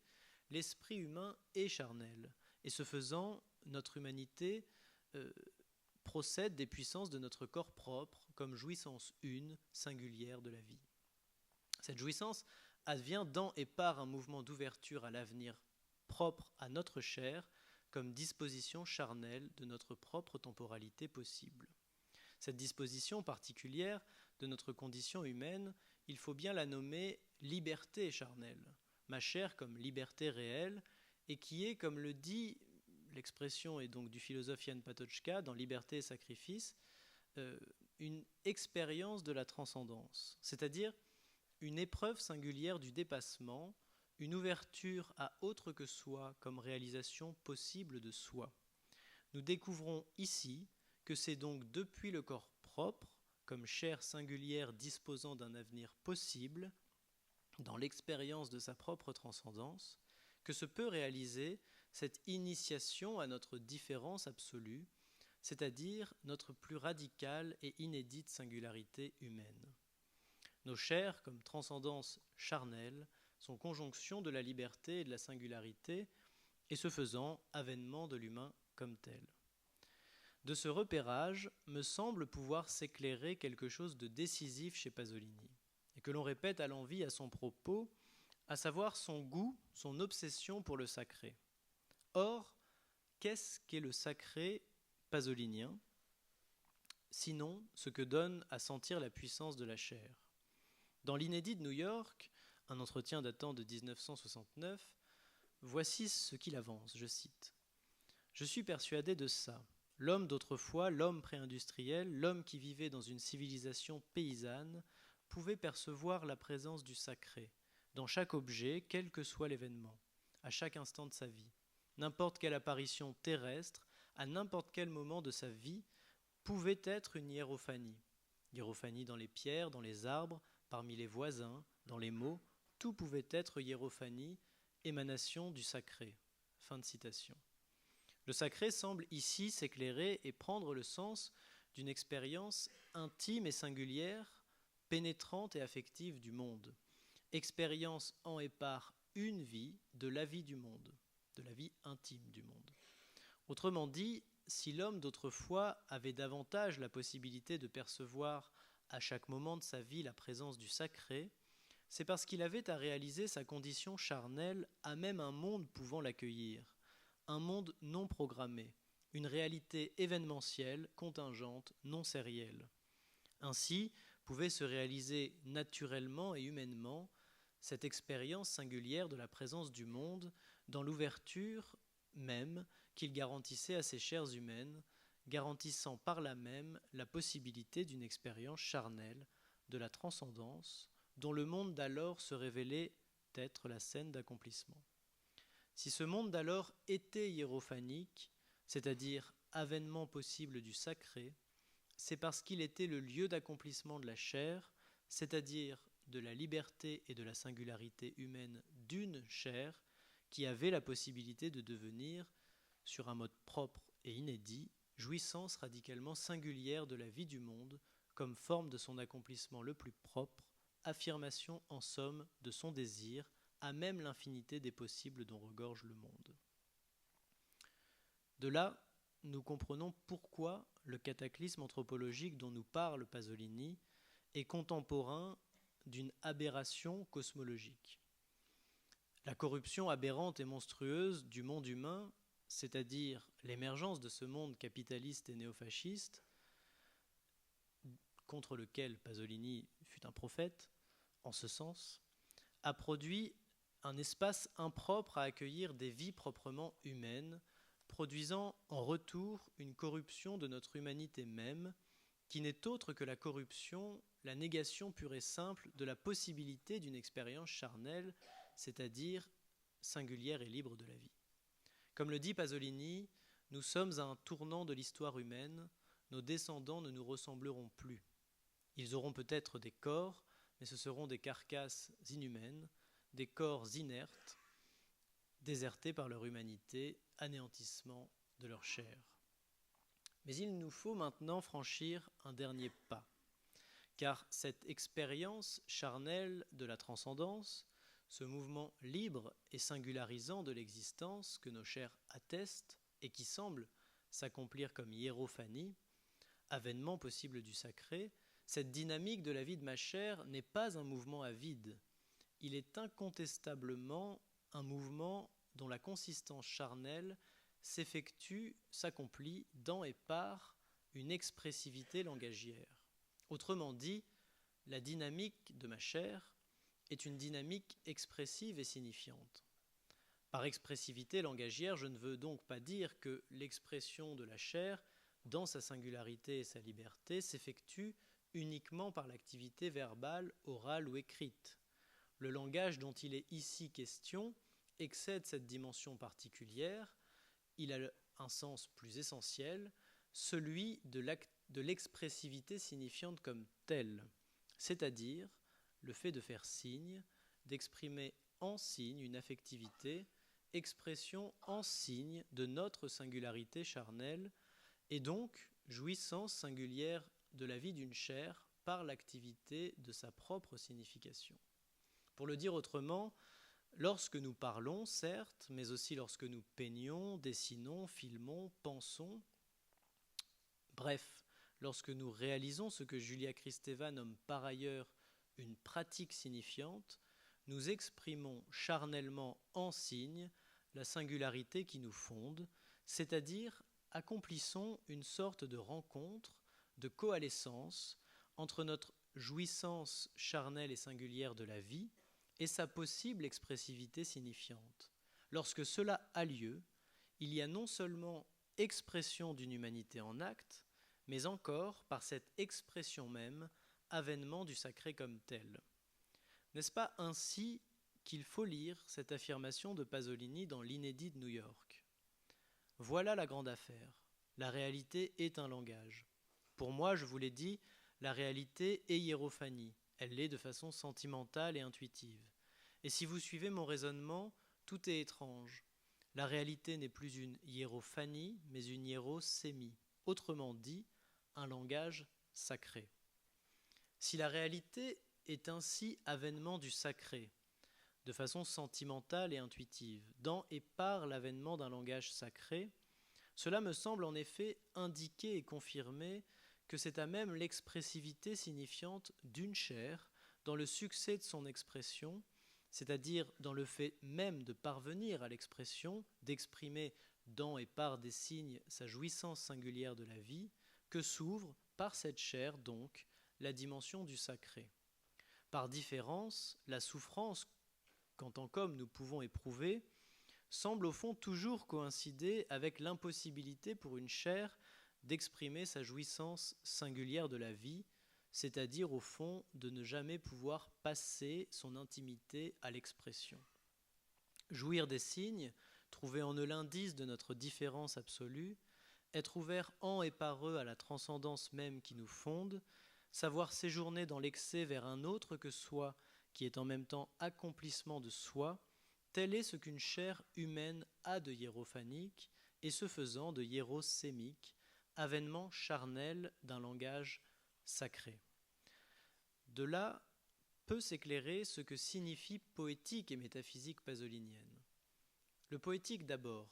l'esprit humain est charnel, et ce faisant, notre humanité procède des puissances de notre corps propre comme jouissance une, singulière de la vie. Cette jouissance advient dans et par un mouvement d'ouverture à l'avenir propre à notre chair comme disposition charnelle de notre propre temporalité possible. Cette disposition particulière de notre condition humaine, il faut bien la nommer liberté charnelle, ma chair comme liberté réelle, et qui est, comme le dit, l'expression est donc du philosophe Jan Patočka dans Liberté et sacrifice, une expérience de la transcendance, c'est-à-dire une épreuve singulière du dépassement, une ouverture à autre que soi comme réalisation possible de soi. Nous découvrons ici que c'est donc depuis le corps propre, comme chair singulière disposant d'un avenir possible, dans l'expérience de sa propre transcendance, que se peut réaliser cette initiation à notre différence absolue, c'est-à-dire notre plus radicale et inédite singularité humaine. Nos chairs, comme transcendance charnelle, sont conjonction de la liberté et de la singularité, et ce faisant, avènement de l'humain comme tel. De ce repérage me semble pouvoir s'éclairer quelque chose de décisif chez Pasolini, et que l'on répète à l'envi à son propos, à savoir son goût, son obsession pour le sacré. Or, qu'est-ce qu'est le sacré pasolinien, sinon ce que donne à sentir la puissance de la chair? Dans l'Inédit de New York, un entretien datant de 1969, voici ce qu'il avance, je cite. « Je suis persuadé de ça. L'homme d'autrefois, l'homme pré-industriel, l'homme qui vivait dans une civilisation paysanne, pouvait percevoir la présence du sacré, dans chaque objet, quel que soit l'événement, à chaque instant de sa vie. N'importe quelle apparition terrestre à n'importe quel moment de sa vie, pouvait être une hiérophanie. Hiérophanie dans les pierres, dans les arbres, parmi les voisins, dans les mots, tout pouvait être hiérophanie, émanation du sacré. Fin de citation. Le sacré semble ici s'éclairer et prendre le sens d'une expérience intime et singulière, pénétrante et affective du monde. Expérience en et par une vie de la vie du monde, de la vie intime du monde. Autrement dit, si l'homme d'autrefois avait davantage la possibilité de percevoir à chaque moment de sa vie la présence du sacré, c'est parce qu'il avait à réaliser sa condition charnelle à même un monde pouvant l'accueillir, un monde non programmé, une réalité événementielle, contingente, non sérielle. Ainsi pouvait se réaliser naturellement et humainement cette expérience singulière de la présence du monde dans l'ouverture même qu'il garantissait à ses chairs humaines, garantissant par là même la possibilité d'une expérience charnelle de la transcendance dont le monde d'alors se révélait être la scène d'accomplissement. Si ce monde d'alors était hiérophanique, c'est-à-dire avènement possible du sacré, c'est parce qu'il était le lieu d'accomplissement de la chair, c'est-à-dire de la liberté et de la singularité humaine d'une chair qui avait la possibilité de devenir, sur un mode propre et inédit, jouissance radicalement singulière de la vie du monde comme forme de son accomplissement le plus propre, affirmation en somme de son désir, à même l'infinité des possibles dont regorge le monde. De là, nous comprenons pourquoi le cataclysme anthropologique dont nous parle Pasolini est contemporain d'une aberration cosmologique. La corruption aberrante et monstrueuse du monde humain, c'est-à-dire l'émergence de ce monde capitaliste et néofasciste, contre lequel Pasolini fut un prophète, en ce sens, a produit un espace impropre à accueillir des vies proprement humaines, produisant en retour une corruption de notre humanité même, qui n'est autre que la corruption, la négation pure et simple de la possibilité d'une expérience charnelle, c'est-à-dire singulière et libre de la vie. Comme le dit Pasolini, nous sommes à un tournant de l'histoire humaine, nos descendants ne nous ressembleront plus. Ils auront peut-être des corps, mais ce seront des carcasses inhumaines, des corps inertes, désertés par leur humanité, anéantissement de leur chair. Mais il nous faut maintenant franchir un dernier pas, car cette expérience charnelle de la transcendance, ce mouvement libre et singularisant de l'existence que nos chairs attestent et qui semble s'accomplir comme hiérophanie, avènement possible du sacré, cette dynamique de la vie de ma chair n'est pas un mouvement à vide. Il est incontestablement un mouvement dont la consistance charnelle s'effectue, s'accomplit dans et par une expressivité langagière. Autrement dit, la dynamique de ma chair est une dynamique expressive et signifiante. Par expressivité langagière, je ne veux donc pas dire que l'expression de la chair, dans sa singularité et sa liberté, s'effectue uniquement par l'activité verbale, orale ou écrite. Le langage dont il est ici question excède cette dimension particulière, il a un sens plus essentiel, celui de l'expressivité signifiante comme telle, c'est-à-dire le fait de faire signe, d'exprimer en signe une affectivité, expression en signe de notre singularité charnelle, et donc jouissance singulière de la vie d'une chair par l'activité de sa propre signification. Pour le dire autrement, lorsque nous parlons, certes, mais aussi lorsque nous peignons, dessinons, filmons, pensons, bref, lorsque nous réalisons ce que Julia Kristeva nomme par ailleurs une pratique signifiante, nous exprimons charnellement en signe la singularité qui nous fonde, c'est-à-dire accomplissons une sorte de rencontre, de coalescence entre notre jouissance charnelle et singulière de la vie et sa possible expressivité signifiante. Lorsque cela a lieu, il y a non seulement expression d'une humanité en acte, mais encore, par cette expression même, avènement du sacré comme tel. N'est-ce pas ainsi qu'il faut lire cette affirmation de Pasolini dans l'Inédit de New York ? Voilà la grande affaire. La réalité est un langage. Pour moi, je vous l'ai dit, la réalité est hiérophanie. Elle l'est de façon sentimentale et intuitive. Et si vous suivez mon raisonnement, tout est étrange. La réalité n'est plus une hiérophanie, mais une hiérosémie. Autrement dit, un langage sacré. Si la réalité est ainsi avènement du sacré, de façon sentimentale et intuitive, dans et par l'avènement d'un langage sacré, cela me semble en effet indiquer et confirmer que c'est à même l'expressivité signifiante d'une chair, dans le succès de son expression, c'est-à-dire dans le fait même de parvenir à l'expression, d'exprimer dans et par des signes sa jouissance singulière de la vie, que s'ouvre par cette chair donc la dimension du sacré. Par différence, la souffrance qu'en tant qu'homme nous pouvons éprouver semble au fond toujours coïncider avec l'impossibilité pour une chair d'exprimer sa jouissance singulière de la vie, c'est-à-dire au fond de ne jamais pouvoir passer son intimité à l'expression. Jouir des signes, trouver en eux l'indice de notre différence absolue, être ouvert en et par eux à la transcendance même qui nous fonde, savoir séjourner dans l'excès vers un autre que soi, qui est en même temps accomplissement de soi, tel est ce qu'une chair humaine a de hiérophanique, et ce faisant de hiérosémique, avènement charnel d'un langage sacré. De là peut s'éclairer ce que signifie poétique et métaphysique pasolinienne. Le poétique d'abord.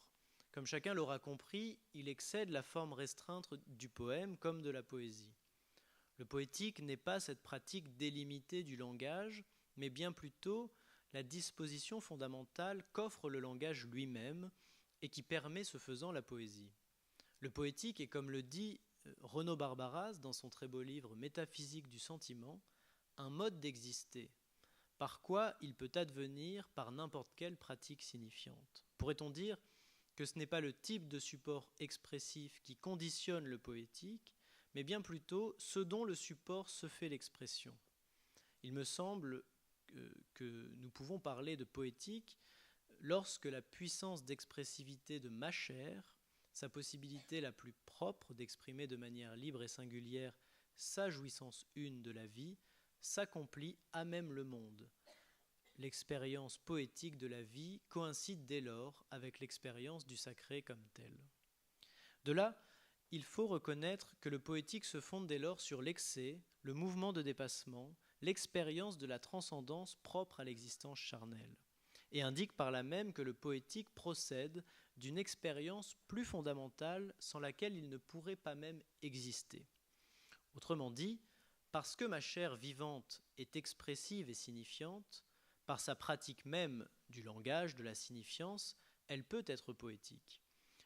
Comme chacun l'aura compris, il excède la forme restreinte du poème comme de la poésie. Le poétique n'est pas cette pratique délimitée du langage, mais bien plutôt la disposition fondamentale qu'offre le langage lui-même et qui permet ce faisant la poésie. Le poétique est, comme le dit Renaud Barbaras dans son très beau livre Métaphysique du sentiment, un mode d'exister, par quoi il peut advenir par n'importe quelle pratique signifiante. Pourrait-on dire que ce n'est pas le type de support expressif qui conditionne le poétique, mais bien plutôt ce dont le support se fait l'expression. Il me semble que nous pouvons parler de poétique lorsque la puissance d'expressivité de ma chair, sa possibilité la plus propre d'exprimer de manière libre et singulière sa jouissance une de la vie, s'accomplit à même le monde. L'expérience poétique de la vie coïncide dès lors avec l'expérience du sacré comme tel. De là, il faut reconnaître que le poétique se fonde dès lors sur l'excès, le mouvement de dépassement, l'expérience de la transcendance propre à l'existence charnelle, et indique par là même que le poétique procède d'une expérience plus fondamentale sans laquelle il ne pourrait pas même exister. Autrement dit, parce que ma chair vivante est expressive et signifiante, par sa pratique même du langage, de la signifiance, elle peut être poétique.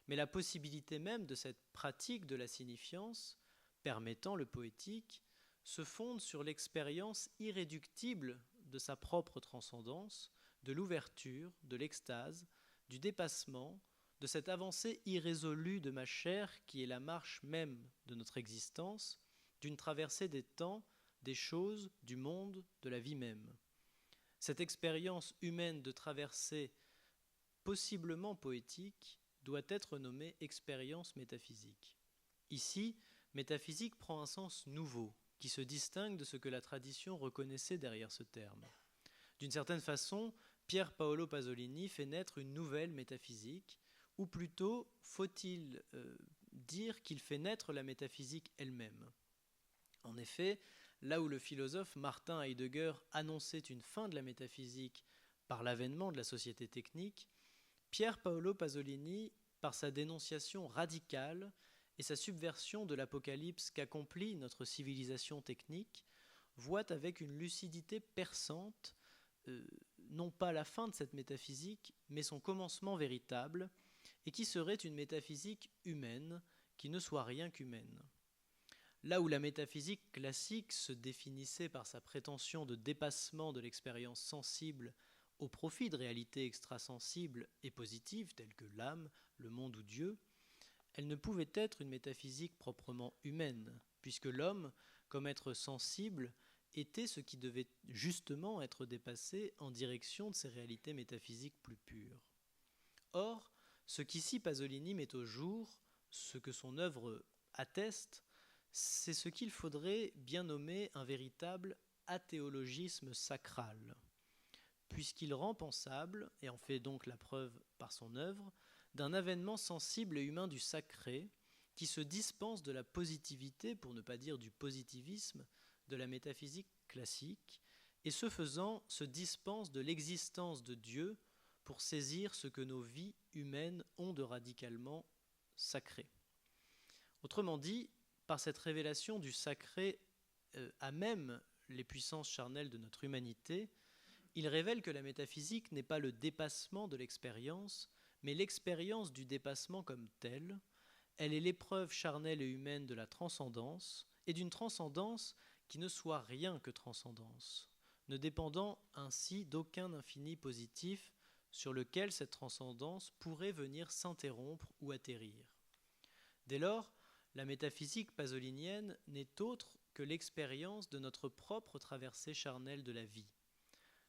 Mais la possibilité même de cette pratique de la signifiance, permettant le poétique, se fonde sur l'expérience irréductible de sa propre transcendance, de l'ouverture, de l'extase, du dépassement, de cette avancée irrésolue de ma chair qui est la marche même de notre existence, d'une traversée des temps, des choses, du monde, de la vie même. Cette expérience humaine de traversée possiblement poétique doit être nommée expérience métaphysique. Ici, métaphysique prend un sens nouveau, qui se distingue de ce que la tradition reconnaissait derrière ce terme. D'une certaine façon, Pier Paolo Pasolini fait naître une nouvelle métaphysique, ou plutôt, faut-il dire qu'il fait naître la métaphysique elle-même. En effet, là où le philosophe Martin Heidegger annonçait une fin de la métaphysique par l'avènement de la société technique, Pier Paolo Pasolini, par sa dénonciation radicale et sa subversion de l'apocalypse qu'accomplit notre civilisation technique, voit avec une lucidité perçante non pas la fin de cette métaphysique, mais son commencement véritable, et qui serait une métaphysique humaine, qui ne soit rien qu'humaine. Là où la métaphysique classique se définissait par sa prétention de dépassement de l'expérience sensible au profit de réalités extrasensibles et positives telles que l'âme, le monde ou Dieu, elle ne pouvait être une métaphysique proprement humaine, puisque l'homme, comme être sensible, était ce qui devait justement être dépassé en direction de ces réalités métaphysiques plus pures. Or, ce qu'ici Pasolini met au jour, ce que son œuvre atteste, c'est ce qu'il faudrait bien nommer un véritable athéologisme sacral, puisqu'il rend pensable, et en fait donc la preuve par son œuvre, d'un avènement sensible et humain du sacré, qui se dispense de la positivité, pour ne pas dire du positivisme, de la métaphysique classique, et ce faisant se dispense de l'existence de Dieu pour saisir ce que nos vies humaines ont de radicalement sacré. Autrement dit, par cette révélation du sacré à même les puissances charnelles de notre humanité, il révèle que la métaphysique n'est pas le dépassement de l'expérience, mais l'expérience du dépassement comme telle. Elle est l'épreuve charnelle et humaine de la transcendance, et d'une transcendance qui ne soit rien que transcendance, ne dépendant ainsi d'aucun infini positif sur lequel cette transcendance pourrait venir s'interrompre ou atterrir. Dès lors, la métaphysique pasolinienne n'est autre que l'expérience de notre propre traversée charnelle de la vie.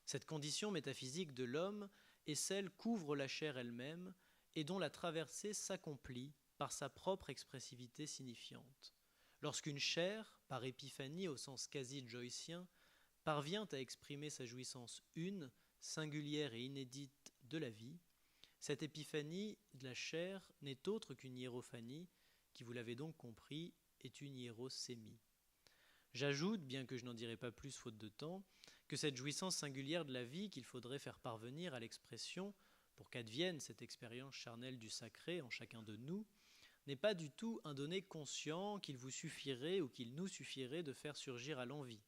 Cette condition métaphysique de l'homme est celle qu'ouvre la chair elle-même et dont la traversée s'accomplit par sa propre expressivité signifiante. Lorsqu'une chair, par épiphanie au sens quasi joycien, parvient à exprimer sa jouissance une, singulière et inédite de la vie, cette épiphanie de la chair n'est autre qu'une hiérophanie, qui, vous l'avez donc compris, est une hiérosémie. J'ajoute, bien que je n'en dirai pas plus faute de temps, que cette jouissance singulière de la vie qu'il faudrait faire parvenir à l'expression pour qu'advienne cette expérience charnelle du sacré en chacun de nous, n'est pas du tout un donné conscient qu'il vous suffirait ou qu'il nous suffirait de faire surgir à l'envie.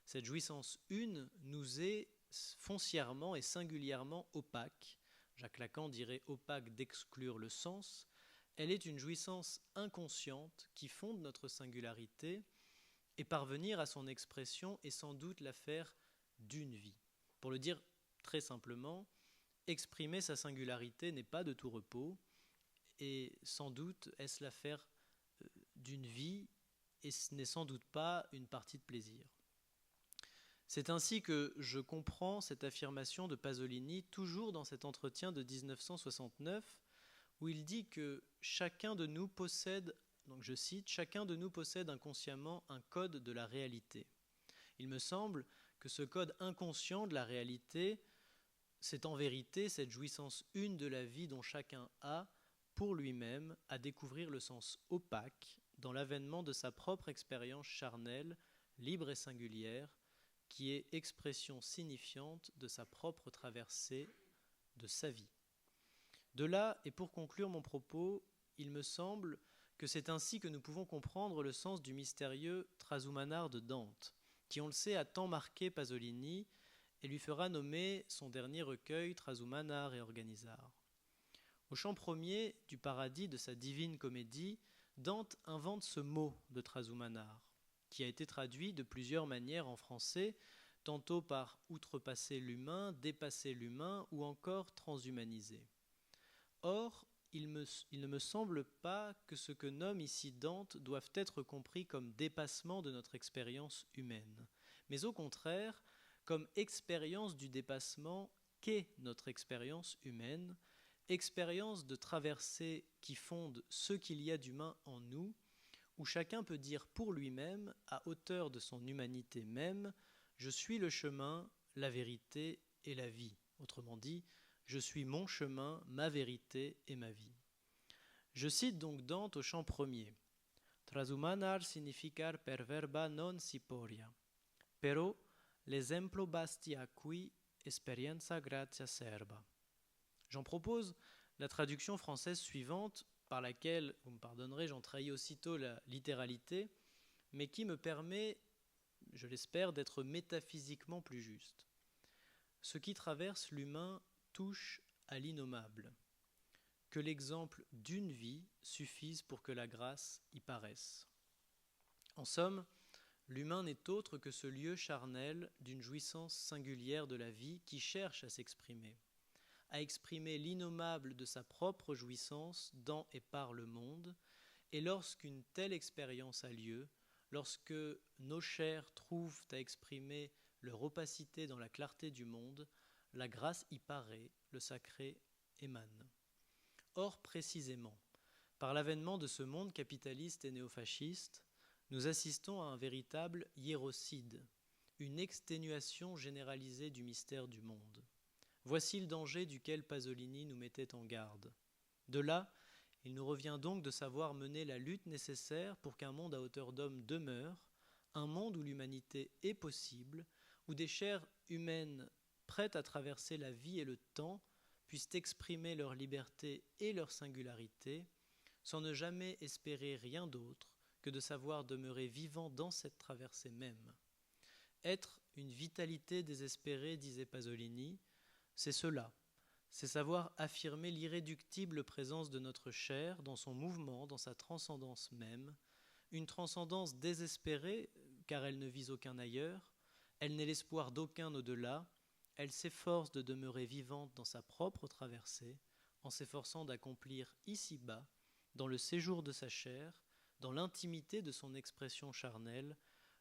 Cette jouissance une nous est foncièrement et singulièrement opaque. Jacques Lacan dirait opaque d'exclure le sens. Elle est une jouissance inconsciente qui fonde notre singularité, et parvenir à son expression est sans doute l'affaire d'une vie. Pour le dire très simplement, exprimer sa singularité n'est pas de tout repos, et sans doute est-ce l'affaire d'une vie, et ce n'est sans doute pas une partie de plaisir. C'est ainsi que je comprends cette affirmation de Pasolini, toujours dans cet entretien de 1969, où il dit que chacun de nous possède, donc je cite, « chacun de nous possède inconsciemment un code de la réalité ». Il me semble que ce code inconscient de la réalité, c'est en vérité cette jouissance une de la vie dont chacun a, pour lui-même, à découvrir le sens opaque dans l'avènement de sa propre expérience charnelle, libre et singulière, qui est expression signifiante de sa propre traversée de sa vie. De là, et pour conclure mon propos, il me semble que c'est ainsi que nous pouvons comprendre le sens du mystérieux Trasumanar de Dante, qui, on le sait, a tant marqué Pasolini et lui fera nommer son dernier recueil Trasumanar et Organizar. Au chant premier du paradis de sa divine comédie, Dante invente ce mot de Trasumanar, qui a été traduit de plusieurs manières en français, tantôt par outrepasser l'humain, dépasser l'humain ou encore transhumaniser. Or, il ne me semble pas que ce que nomme ici Dante doive être compris comme dépassement de notre expérience humaine, mais au contraire comme expérience du dépassement qu'est notre expérience humaine, expérience de traversée qui fonde ce qu'il y a d'humain en nous, où chacun peut dire pour lui-même, à hauteur de son humanité même, « Je suis le chemin, la vérité et la vie ». Autrement dit, je suis mon chemin, ma vérité et ma vie. Je cite donc Dante au chant premier. Trasumanar significar per verba non si poria, pero l'esemplo basti a cui esperienza gratia serba. J'en propose la traduction française suivante, par laquelle, vous me pardonnerez, j'en trahis aussitôt la littéralité, mais qui me permet, je l'espère, d'être métaphysiquement plus juste. Ce qui traverse l'humain touche à l'innommable. Que l'exemple d'une vie suffise pour que la grâce y paraisse. En somme, l'humain n'est autre que ce lieu charnel d'une jouissance singulière de la vie qui cherche à s'exprimer, à exprimer l'innommable de sa propre jouissance dans et par le monde, et lorsqu'une telle expérience a lieu, lorsque nos chairs trouvent à exprimer leur opacité dans la clarté du monde, la grâce y paraît, le sacré émane. Or, précisément, Par l'avènement de ce monde capitaliste et néofasciste, nous assistons à un véritable hiérocide, une exténuation généralisée du mystère du monde. Voici le danger duquel Pasolini nous mettait en garde. De là, il nous revient donc de savoir mener la lutte nécessaire pour qu'un monde à hauteur d'homme demeure, un monde où l'humanité est possible, où des chairs humaines prêtes à traverser la vie et le temps puissent exprimer leur liberté et leur singularité, sans ne jamais espérer rien d'autre que de savoir demeurer vivant dans cette traversée même. Être une vitalité désespérée, disait Pasolini, c'est cela, c'est savoir affirmer l'irréductible présence de notre chair dans son mouvement, dans sa transcendance même, une transcendance désespérée car elle ne vise aucun ailleurs, elle n'est l'espoir d'aucun au-delà, elle s'efforce de demeurer vivante dans sa propre traversée, en s'efforçant d'accomplir ici-bas, dans le séjour de sa chair, dans l'intimité de son expression charnelle,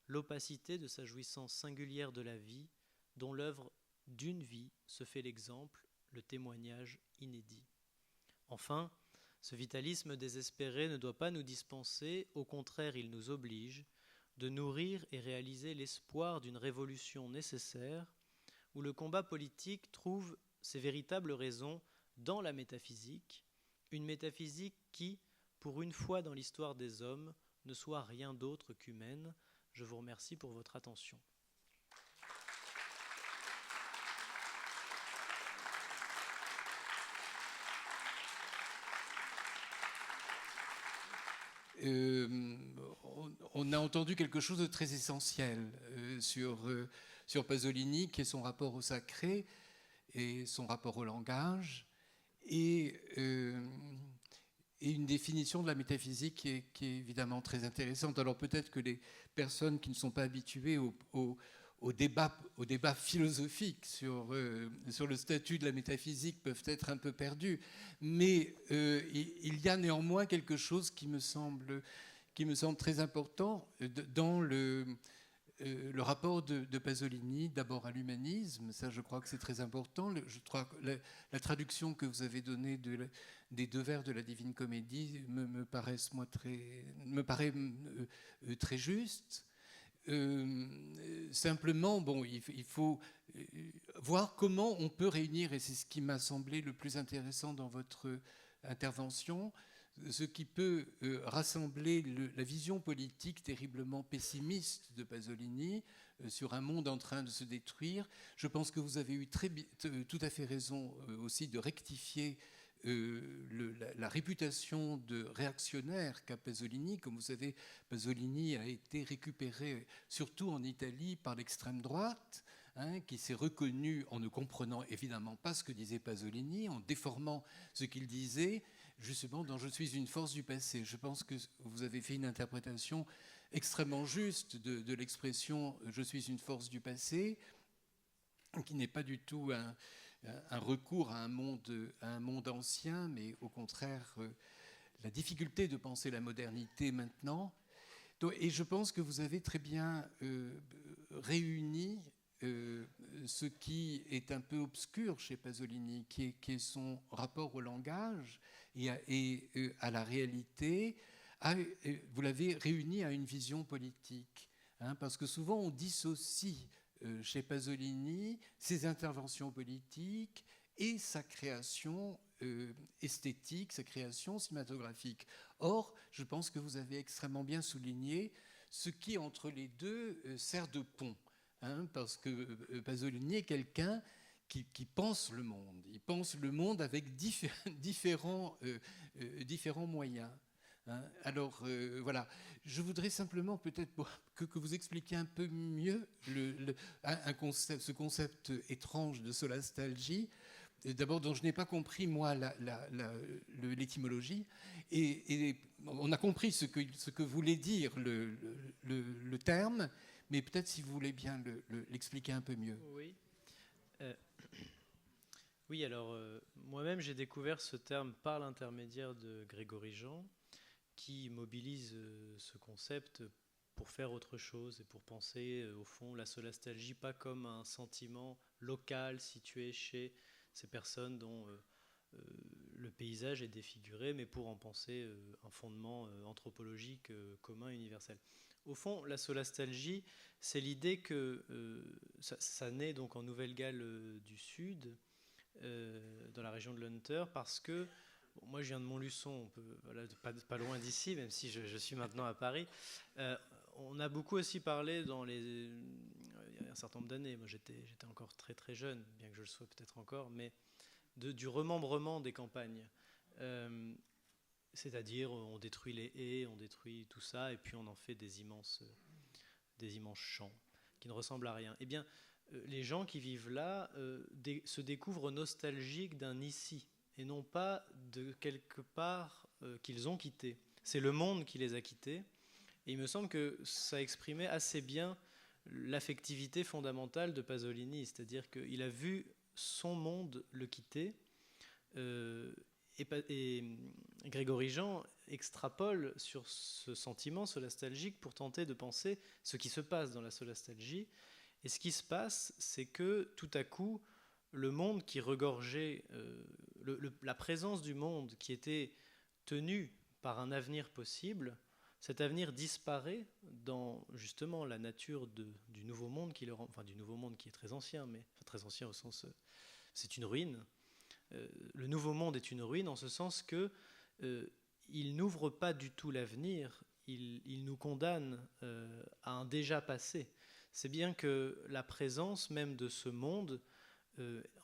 l'opacité de sa jouissance singulière de la vie, dont l'œuvre d'une vie se fait l'exemple, le témoignage inédit. Enfin, ce vitalisme désespéré ne doit pas nous dispenser, au contraire il nous oblige, de nourrir et réaliser l'espoir d'une révolution nécessaire, où le combat politique trouve ses véritables raisons dans la métaphysique, une métaphysique qui, pour une fois dans l'histoire des hommes, ne soit rien d'autre qu'humaine. Je vous remercie pour votre attention. On a entendu quelque chose de très essentiel sur Pasolini, qui est son rapport au sacré et son rapport au langage, et une définition de la métaphysique qui est évidemment très intéressante. Alors peut-être que les personnes qui ne sont pas habituées au débat philosophique sur le statut de la métaphysique peuvent être un peu perdus, mais il y a néanmoins quelque chose qui me semble très important dans le rapport de Pasolini, d'abord à l'humanisme. Ça, je crois que c'est très important. Je crois que la traduction que vous avez donnée des deux vers de la Divine Comédie me paraît très juste. Simplement, bon, il faut voir comment on peut réunir, et c'est ce qui m'a semblé le plus intéressant dans votre intervention, ce qui peut rassembler la vision politique terriblement pessimiste de Pasolini sur un monde en train de se détruire. Je pense que vous avez eu tout à fait raison aussi de rectifier la réputation de réactionnaire qu'a Pasolini. Comme vous savez, Pasolini a été récupéré surtout en Italie par l'extrême droite, qui s'est reconnu en ne comprenant évidemment pas ce que disait Pasolini, en déformant ce qu'il disait, justement dans « Je suis une force du passé ». Je pense que vous avez fait une interprétation extrêmement juste de l'expression « Je suis une force du passé », qui n'est pas du tout un recours à un monde ancien, mais au contraire la difficulté de penser la modernité maintenant. Et je pense que vous avez très bien réuni ce qui est un peu obscur chez Pasolini, qui est son rapport au langage et à la réalité. Vous l'avez réuni à une vision politique, parce que souvent on dissocie chez Pasolini ses interventions politiques et sa création esthétique, sa création cinématographique. Or, je pense que vous avez extrêmement bien souligné ce qui, entre les deux, sert de pont. Parce que Pasolini est quelqu'un qui pense le monde. Il pense le monde avec différents moyens. Alors voilà, je voudrais simplement peut-être que vous expliquiez un peu mieux ce concept étrange de solastalgie, d'abord dont je n'ai pas compris moi l'étymologie, et on a compris ce que voulait dire le terme, mais peut-être si vous voulez bien l'expliquer un peu mieux. Oui. Oui, alors moi-même j'ai découvert ce terme par l'intermédiaire de Grégory Jean, qui mobilise ce concept pour faire autre chose et pour penser au fond la solastalgie pas comme un sentiment local situé chez ces personnes dont le paysage est défiguré, mais pour en penser un fondement anthropologique commun, universel. Au fond, la solastalgie, c'est l'idée que ça naît donc en Nouvelle-Galles du Sud, dans la région de l'Hunter, parce que moi je viens de Montluçon, voilà, pas loin d'ici, même si je suis maintenant à Paris. On a beaucoup aussi parlé il y a un certain nombre d'années, moi j'étais encore très très jeune, bien que je le sois peut-être encore, mais du remembrement des campagnes. C'est-à-dire on détruit les haies, on détruit tout ça, et puis on en fait des immenses champs qui ne ressemblent à rien. Eh bien, les gens qui vivent là se découvrent nostalgiques d'un ici, et non pas de quelque part qu'ils ont quitté. C'est le monde qui les a quittés, et il me semble que ça exprimait assez bien l'affectivité fondamentale de Pasolini, c'est-à-dire qu'il a vu son monde le quitter, et Grégory Jean extrapole sur ce sentiment solastalgique pour tenter de penser ce qui se passe dans la solastalgie. Et ce qui se passe, c'est que tout à coup, le monde qui regorgeait, la présence du monde qui était tenue par un avenir possible, cet avenir disparaît dans justement la nature du nouveau monde qui du nouveau monde qui est très ancien, mais très ancien au sens, c'est une ruine. Le nouveau monde est une ruine en ce sens que il n'ouvre pas du tout l'avenir, il nous condamne à un déjà passé. C'est bien que la présence même de ce monde,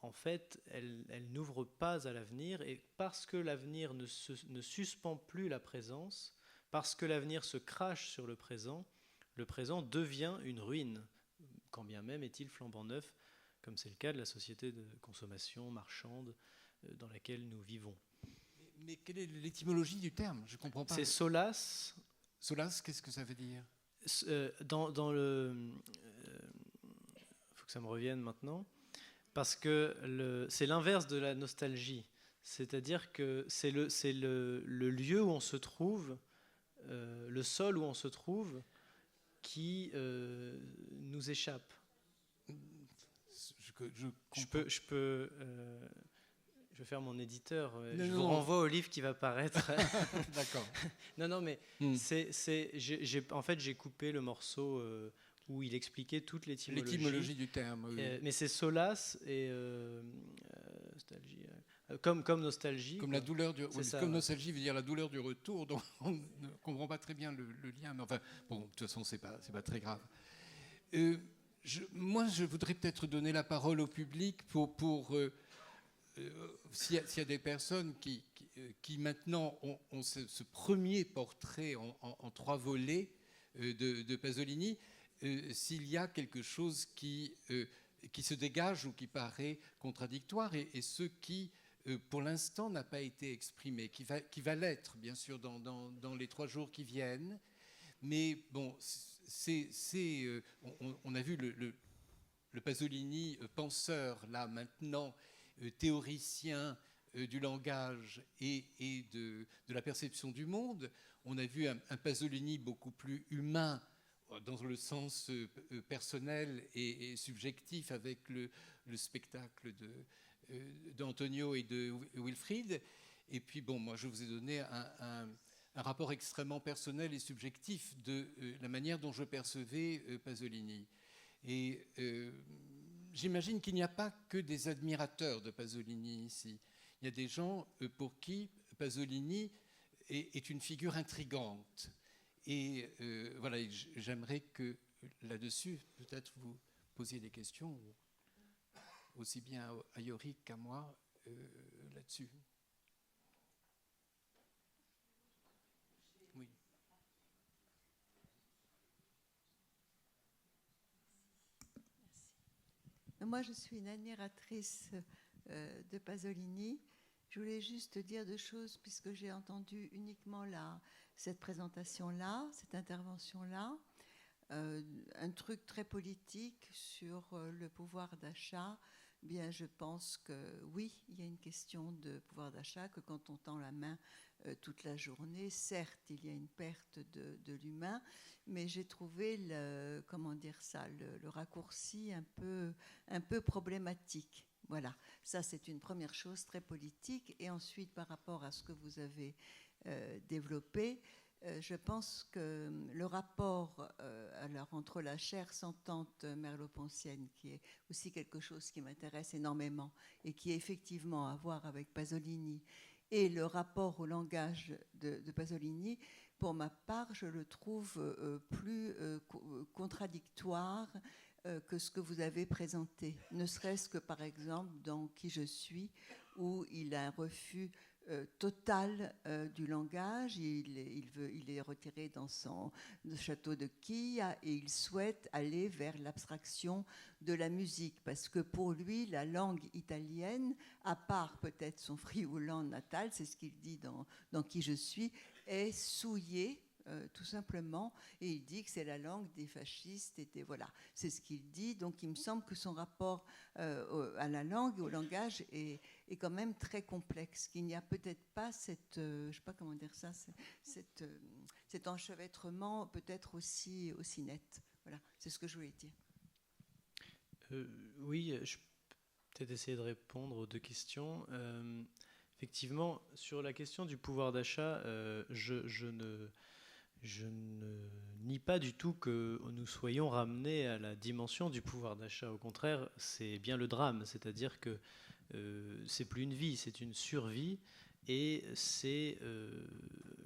en fait, elle n'ouvre pas à l'avenir, et parce que l'avenir ne suspend plus la présence, parce que l'avenir se crache sur le présent devient une ruine, quand bien même est-il flambant neuf, comme c'est le cas de la société de consommation marchande dans laquelle nous vivons. Mais quelle est l'étymologie du terme? Je ne comprends pas. C'est solas. Solas, qu'est-ce que ça veut dire? Dans le... faut que ça me revienne maintenant. Parce que c'est l'inverse de la nostalgie. C'est-à-dire que c'est le lieu où on se trouve, le sol où on se trouve, qui nous échappe. Je vais faire mon éditeur. Vous renvoie au livre qui va paraître. D'accord. Non, mais en fait, j'ai coupé le morceau où il expliquait toute l'étymologie du terme. Oui. Mais c'est solace et nostalgie. Comme nostalgie. Comme la douleur comme nostalgie veut dire la douleur du retour, donc on ne comprend pas très bien le lien. Mais enfin, bon, de toute façon, c'est pas très grave. Moi, je voudrais peut-être donner la parole au public pour s'il y a des personnes qui maintenant ont ce premier portrait en 3 volets de Pasolini, s'il y a quelque chose qui se dégage ou qui paraît contradictoire, et ce qui, pour l'instant, n'a pas été exprimé, qui va l'être, bien sûr, dans les 3 jours qui viennent. Mais bon, on a vu le Pasolini penseur, là, maintenant, théoricien du langage et de la perception du monde. On a vu un Pasolini beaucoup plus humain, dans le sens personnel et subjectif, avec le spectacle d'Antonio et de Wilfried. Et puis, bon, moi, je vous ai donné un rapport extrêmement personnel et subjectif de la manière dont je percevais Pasolini. Et j'imagine qu'il n'y a pas que des admirateurs de Pasolini ici. Il y a des gens pour qui Pasolini est une figure intrigante. Et voilà, j'aimerais que là-dessus, peut-être vous posiez des questions, aussi bien à Yorick qu'à moi, là-dessus. Oui. Moi, je suis une admiratrice de Pasolini. Je voulais juste dire 2 choses, puisque j'ai entendu uniquement cette présentation-là, cette intervention-là. Un truc très politique sur le pouvoir d'achat. Bien, je pense que oui, il y a une question de pouvoir d'achat, que quand on tend la main toute la journée, certes, il y a une perte de l'humain, mais j'ai trouvé le raccourci un peu problématique. Voilà, ça c'est une première chose très politique. Et ensuite, par rapport à ce que vous avez développé, je pense que le rapport alors, entre la chair sentante merleau-pontienne, qui est aussi quelque chose qui m'intéresse énormément et qui est effectivement à voir avec Pasolini, et le rapport au langage de Pasolini, pour ma part, je le trouve plus contradictoire que ce que vous avez présenté. Ne serait-ce que, par exemple, dans Qui je suis, où il a un refus total du langage. Il est retiré dans son château de Quille et il souhaite aller vers l'abstraction de la musique, parce que pour lui, la langue italienne, à part peut-être son frioulan natal, c'est ce qu'il dit dans Qui je suis, est souillée, tout simplement, et il dit que c'est la langue des fascistes, voilà, c'est ce qu'il dit. Donc il me semble que son rapport à la langue, au langage, est quand même très complexe, qu'il n'y a peut-être pas cette, je sais pas comment dire ça, cet enchevêtrement peut-être aussi net. Voilà, c'est ce que je voulais dire. Oui, je peux peut-être essayer de répondre aux deux questions. Effectivement, sur la question du pouvoir d'achat, je ne nie pas du tout que nous soyons ramenés à la dimension du pouvoir d'achat. Au contraire, c'est bien le drame, c'est-à-dire que c'est plus une vie, c'est une survie, et c'est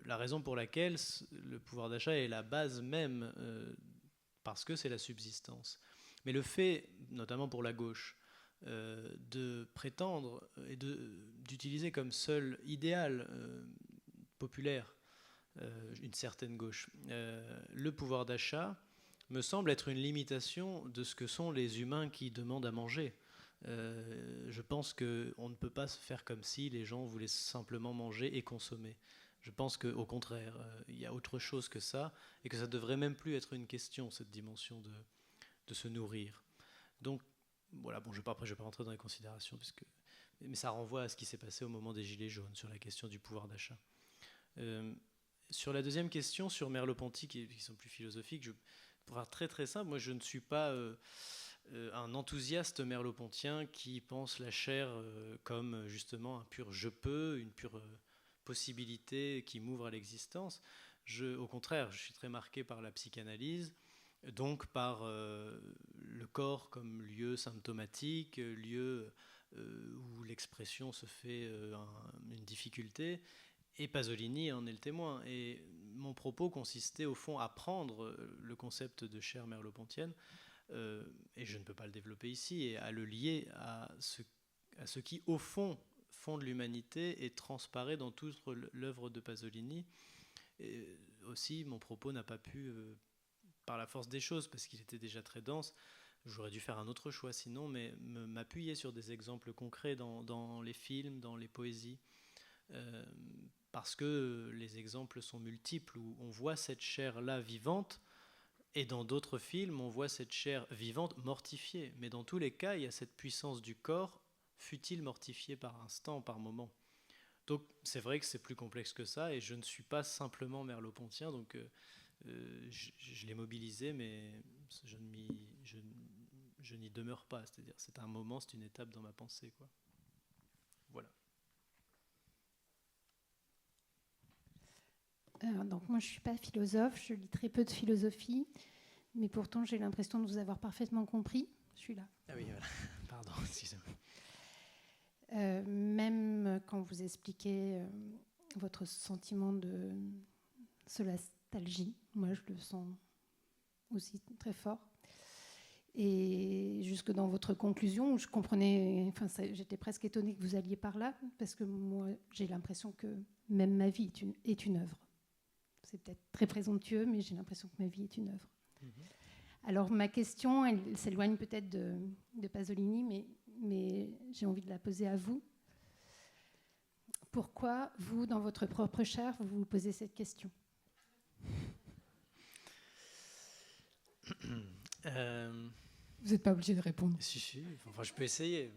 la raison pour laquelle le pouvoir d'achat est la base même, parce que c'est la subsistance. Mais le fait, notamment pour la gauche, de prétendre et d'utiliser comme seul idéal populaire une certaine gauche, le pouvoir d'achat me semble être une limitation de ce que sont les humains qui demandent à manger. Je pense qu'on ne peut pas se faire comme si les gens voulaient simplement manger et consommer. Je pense qu'au contraire, il y a autre chose que ça, et que ça ne devrait même plus être une question, cette dimension de se nourrir. Donc, voilà, bon, je ne vais pas rentrer dans les considérations, mais ça renvoie à ce qui s'est passé au moment des Gilets jaunes, sur la question du pouvoir d'achat. Sur la deuxième question, sur Merleau-Ponty, qui sont plus philosophiques, pour faire très très simple, moi je ne suis pas un enthousiaste merleau-pontien qui pense la chair comme justement un pur je peux, une pure possibilité qui m'ouvre à l'existence. Au contraire, je suis très marqué par la psychanalyse, donc par le corps comme lieu symptomatique, lieu où l'expression se fait une difficulté. Et Pasolini en est le témoin. Et mon propos consistait au fond à prendre le concept de chair merleau-pontienne, et je ne peux pas le développer ici, et à le lier à ce qui, au fond, fonde l'humanité et transparaît dans toute l'œuvre de Pasolini. Et aussi, mon propos n'a pas pu, par la force des choses, parce qu'il était déjà très dense, j'aurais dû faire un autre choix sinon, mais m'appuyer sur des exemples concrets dans les films, dans les poésies, parce que les exemples sont multiples, où on voit cette chair-là vivante, et dans d'autres films, on voit cette chair vivante mortifiée. Mais dans tous les cas, il y a cette puissance du corps, fut-il mortifié par instant, par moment. Donc c'est vrai que c'est plus complexe que ça, et je ne suis pas simplement merleau-pontien, donc je l'ai mobilisé, mais je n'y demeure pas. C'est-à-dire, c'est un moment, c'est une étape dans ma pensée, quoi. Voilà. Donc moi je ne suis pas philosophe, je lis très peu de philosophie, mais pourtant j'ai l'impression de vous avoir parfaitement compris. Je suis là. Ah oui, voilà. Pardon, excusez-moi. Même quand vous expliquez votre sentiment de solastalgie, moi je le sens aussi très fort. Et jusque dans votre conclusion, je comprenais, enfin, j'étais presque étonnée que vous alliez par là, parce que moi j'ai l'impression que même ma vie est une œuvre. C'est peut-être très présomptueux, mais j'ai l'impression que ma vie est une œuvre. Alors ma question, elle s'éloigne peut-être de Pasolini, mais j'ai envie de la poser à vous. Pourquoi, vous, dans votre propre chair, vous vous posez cette question ? Vous n'êtes pas obligé de répondre. Si, enfin, je peux essayer.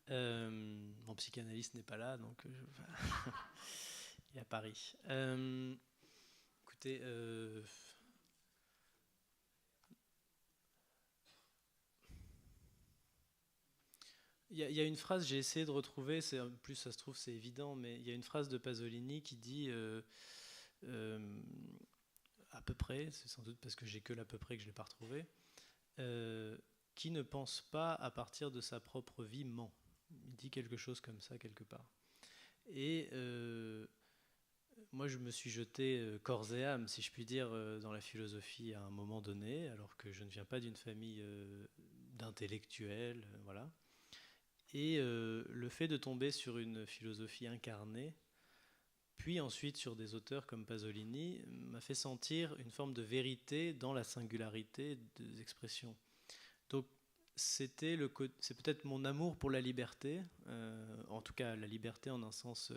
Mon psychanalyste n'est pas là, donc il est à Paris. Écoutez, Il y a une phrase, j'ai essayé de retrouver, en plus ça se trouve c'est évident, mais il y a une phrase de Pasolini qui dit à peu près, c'est sans doute parce que j'ai que l'à peu près que je ne l'ai pas retrouvé, qui ne pense pas à partir de sa propre vie ment. Il dit quelque chose comme ça quelque part. Et moi je me suis jeté corps et âme, si je puis dire, dans la philosophie à un moment donné, alors que je ne viens pas d'une famille d'intellectuels, voilà. Et le fait de tomber sur une philosophie incarnée, puis ensuite sur des auteurs comme Pasolini, m'a fait sentir une forme de vérité dans la singularité des expressions. Donc c'est peut-être mon amour pour la liberté, en tout cas la liberté en un sens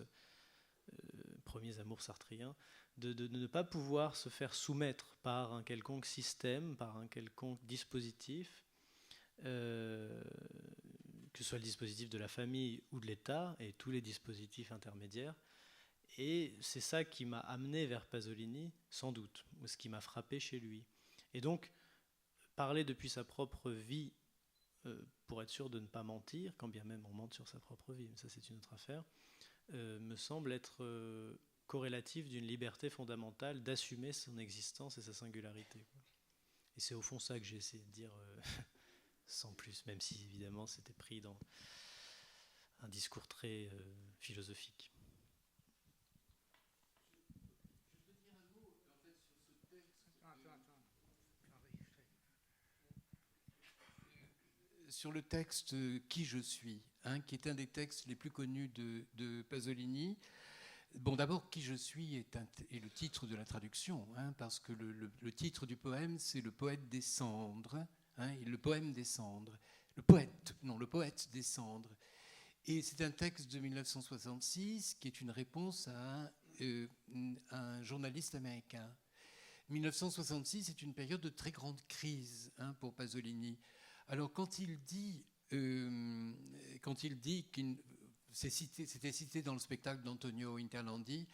premiers amours sartriens, de ne pas pouvoir se faire soumettre par un quelconque système, par un quelconque dispositif, que ce soit le dispositif de la famille ou de l'État, et tous les dispositifs intermédiaires. Et c'est ça qui m'a amené vers Pasolini, sans doute, ou ce qui m'a frappé chez lui. Et donc, parler depuis sa propre vie, pour être sûr de ne pas mentir, quand bien même on mente sur sa propre vie, mais ça c'est une autre affaire, me semble être corrélatif d'une liberté fondamentale d'assumer son existence et sa singularité. Et c'est au fond ça que j'ai essayé de dire sans plus, même si évidemment c'était pris dans un discours très philosophique. Sur le texte « Qui je suis », qui est un des textes les plus connus de Pasolini. Bon, d'abord, « Qui je suis » est le titre de la traduction, parce que le titre du poème, c'est « Le poète des cendres », le poème des cendres. Le poète des cendres. Et c'est un texte de 1966 qui est une réponse à un journaliste américain. 1966 est une période de très grande crise pour Pasolini. Alors quand il dit qu'il c'était cité dans le spectacle d'Antonio Interlandi,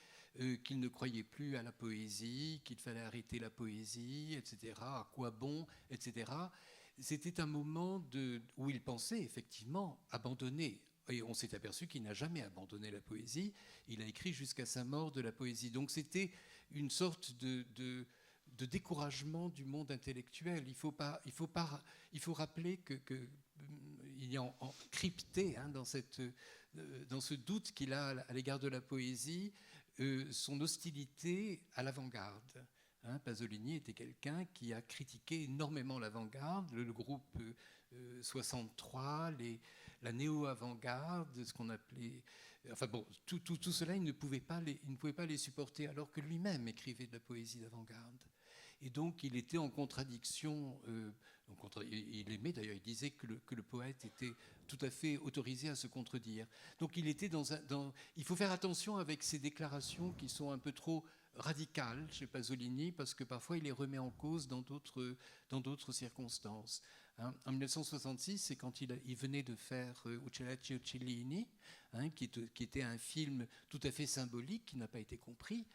qu'il ne croyait plus à la poésie, qu'il fallait arrêter la poésie, etc. À quoi bon, etc. C'était un moment où il pensait effectivement abandonner. Et on s'est aperçu qu'il n'a jamais abandonné la poésie. Il a écrit jusqu'à sa mort de la poésie. Donc c'était une sorte de découragement du monde intellectuel. Il faut rappeler il y a crypté dans ce doute qu'il a à l'égard de la poésie, son hostilité à l'avant-garde. Pasolini était quelqu'un qui a critiqué énormément l'avant-garde, le groupe 63, la néo-avant-garde, ce qu'on appelait... Enfin bon, tout cela, il ne pouvait pas les supporter, alors que lui-même écrivait de la poésie d'avant-garde. Et donc, il était en contradiction. Il aimait d'ailleurs, il disait que le poète était tout à fait autorisé à se contredire. Donc, il était il faut faire attention avec ces déclarations qui sont un peu trop radicales chez Pasolini, parce que parfois, il les remet en cause dans d'autres circonstances. En 1966, c'est quand il venait de faire Uccelacci Uccellini, qui était un film tout à fait symbolique, qui n'a pas été compris.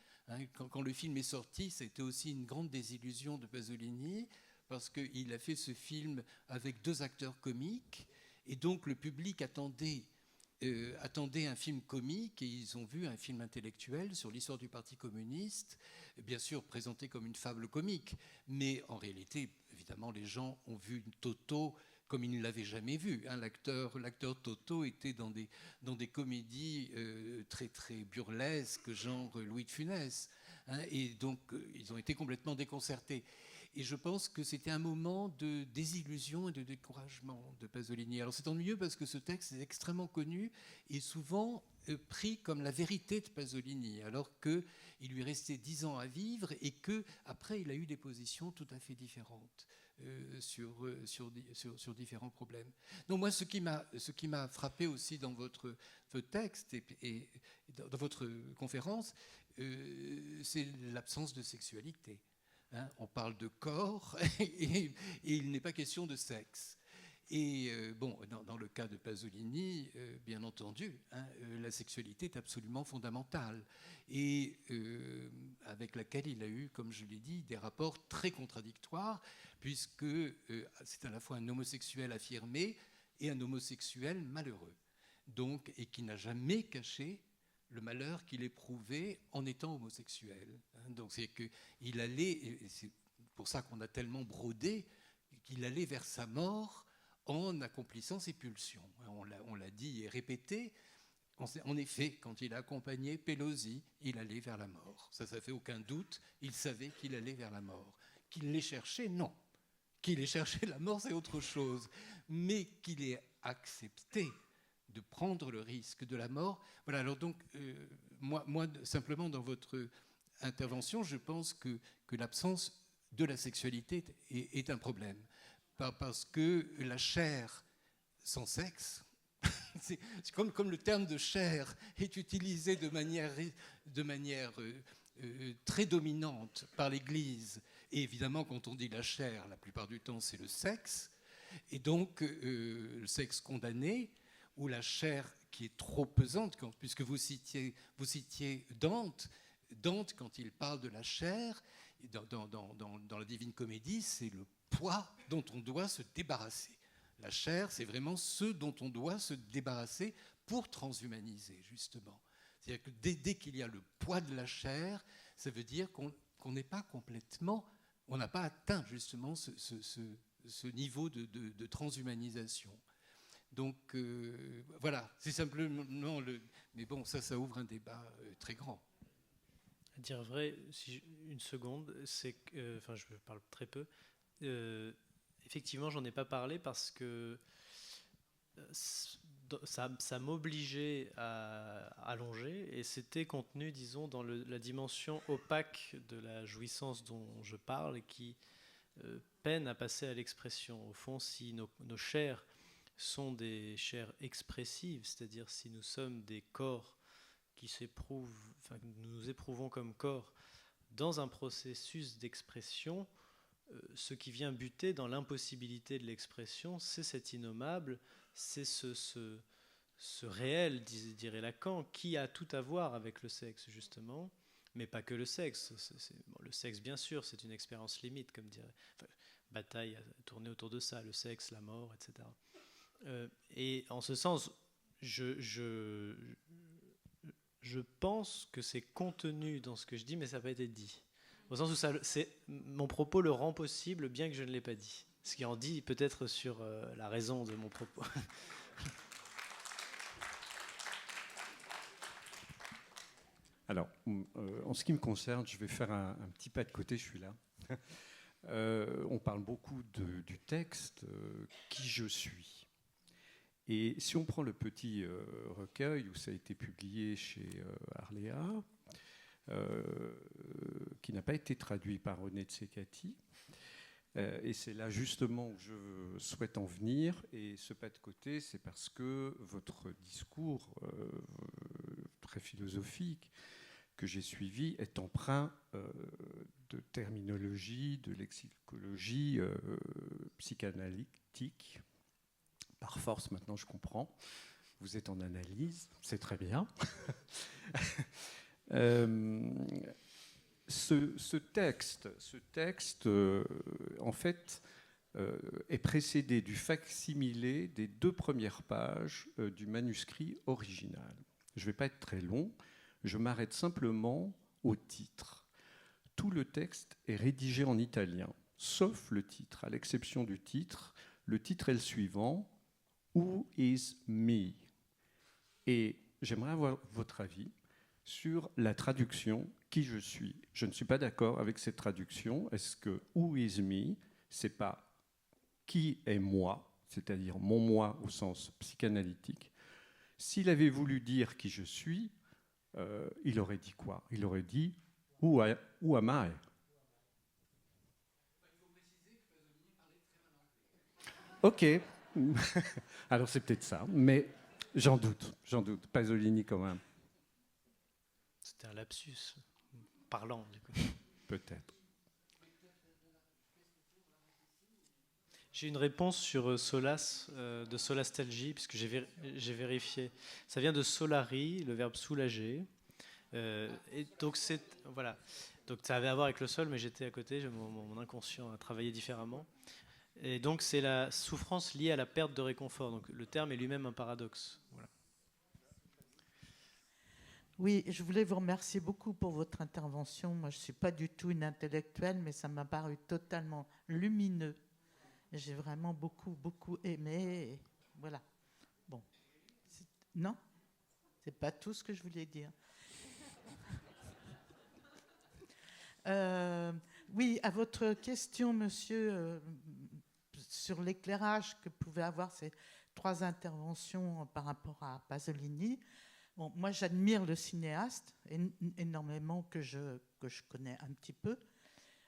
Quand le film est sorti, c'était aussi une grande désillusion de Pasolini, parce qu'il a fait ce film avec 2 acteurs comiques, et donc le public attendait un film comique, et ils ont vu un film intellectuel sur l'histoire du Parti communiste, bien sûr présenté comme une fable comique, mais en réalité, évidemment, les gens ont vu Toto comme ils ne l'avaient jamais vu. L'acteur Toto était dans des comédies très, très burlesques, genre Louis de Funès. Et donc, ils ont été complètement déconcertés. Et je pense que c'était un moment de désillusion et de découragement de Pasolini. Alors c'est ennuyeux parce que ce texte est extrêmement connu et souvent pris comme la vérité de Pasolini, alors qu'il lui restait 10 ans à vivre et qu'après il a eu des positions tout à fait différentes sur différents problèmes. Donc moi, ce qui m'a frappé aussi dans votre texte et dans votre conférence, c'est l'absence de sexualité. On parle de corps et il n'est pas question de sexe. Et dans le cas de Pasolini, bien entendu, la sexualité est absolument fondamentale et avec laquelle il a eu, comme je l'ai dit, des rapports très contradictoires, puisque c'est à la fois un homosexuel affirmé et un homosexuel malheureux, donc, et qui n'a jamais caché le malheur qu'il éprouvait en étant homosexuel. Donc c'est qu'il allait, et c'est pour ça qu'on a tellement brodé, qu'il allait vers sa mort en accomplissant ses pulsions. On l'a dit et répété. En effet, quand il a accompagné Pelosi, il allait vers la mort. Ça fait aucun doute. Il savait qu'il allait vers la mort. Qu'il l'ait cherché, non. Qu'il ait cherché la mort, c'est autre chose. Mais qu'il ait accepté de prendre le risque de la mort. Voilà, alors donc, moi, simplement dans votre intervention, je pense que l'absence de la sexualité est un problème. Parce que la chair sans sexe, c'est comme le terme de chair est utilisé de manière très dominante par l'Église. Et évidemment, quand on dit la chair, la plupart du temps, c'est le sexe. Et donc, le sexe condamné, ou la chair qui est trop pesante, puisque vous citiez Dante, quand il parle de la chair, dans la Divine Comédie, c'est le poids dont on doit se débarrasser. La chair, c'est vraiment ce dont on doit se débarrasser pour transhumaniser, justement. C'est-à-dire que dès qu'il y a le poids de la chair, ça veut dire qu'on n'est pas complètement, on n'a pas atteint justement ce niveau de transhumanisation. Donc voilà, c'est simplement mais bon, ça ouvre un débat très grand. À dire vrai, une seconde, c'est que, je parle très peu. Effectivement, j'en ai pas parlé parce que ça m'obligeait à allonger et c'était contenu, disons, dans la dimension opaque de la jouissance dont je parle et qui peine à passer à l'expression. Au fond, si nos chairs sont des chairs expressives, c'est-à-dire si nous sommes des corps qui s'éprouvent, que nous éprouvons comme corps dans un processus d'expression, ce qui vient buter dans l'impossibilité de l'expression, c'est cet innommable, c'est ce réel, dirait Lacan, qui a tout à voir avec le sexe, justement, mais pas que le sexe. Le sexe, bien sûr, c'est une expérience limite, comme dirait. Bataille a tourné autour de ça, le sexe, la mort, etc. Et en ce sens, je pense que c'est contenu dans ce que je dis, mais ça n'a pas été dit. Au sens où mon propos le rend possible, bien que je ne l'ai pas dit. Ce qui en dit peut-être sur la raison de mon propos. Alors, en ce qui me concerne, je vais faire un petit pas de côté, je suis là. On parle beaucoup du texte, qui je suis. Et si on prend le petit recueil où ça a été publié chez Arléa, qui n'a pas été traduit par René Tsekati, et c'est là justement où je souhaite en venir, et ce pas de côté, c'est parce que votre discours très philosophique que j'ai suivi est empreint de terminologie, de lexicologie psychanalytique. Par force, maintenant je comprends. Vous êtes en analyse, c'est très bien. Ce texte en fait, est précédé du fac-similé des 2 premières pages du manuscrit original. Je ne vais pas être très long, je m'arrête simplement au titre. Tout le texte est rédigé en italien, sauf le titre. À l'exception du titre, le titre est le suivant, « Who is me ?» Et j'aimerais avoir votre avis sur la traduction « Qui je suis ». Je ne suis pas d'accord avec cette traduction. Est-ce que « Who is me » c'est pas « Qui est moi », c'est-à-dire mon moi au sens psychanalytique. S'il avait voulu dire « Qui je suis », il aurait dit quoi? Il aurait dit « Who am I ?» Ok, alors c'est peut-être ça, mais j'en doute. Pasolini quand même. C'était un lapsus parlant, du coup. Peut-être. J'ai une réponse sur Solace, de solastalgie, puisque j'ai vérifié. Ça vient de solari, le verbe soulager. Et donc voilà. Donc ça avait à voir avec le sol, mais j'étais à côté, mon inconscient a travaillé différemment. Et donc c'est la souffrance liée à la perte de réconfort. Donc le terme est lui-même un paradoxe. Voilà. Oui, je voulais vous remercier beaucoup pour votre intervention. Moi, je ne suis pas du tout une intellectuelle, mais ça m'a paru totalement lumineux. J'ai vraiment beaucoup, beaucoup aimé. Et voilà. Bon. Non ? C'est pas tout ce que je voulais dire. Oui, à votre question, monsieur, sur l'éclairage que pouvaient avoir ces 3 interventions par rapport à Pasolini. Bon, moi, j'admire le cinéaste énormément, que je connais un petit peu.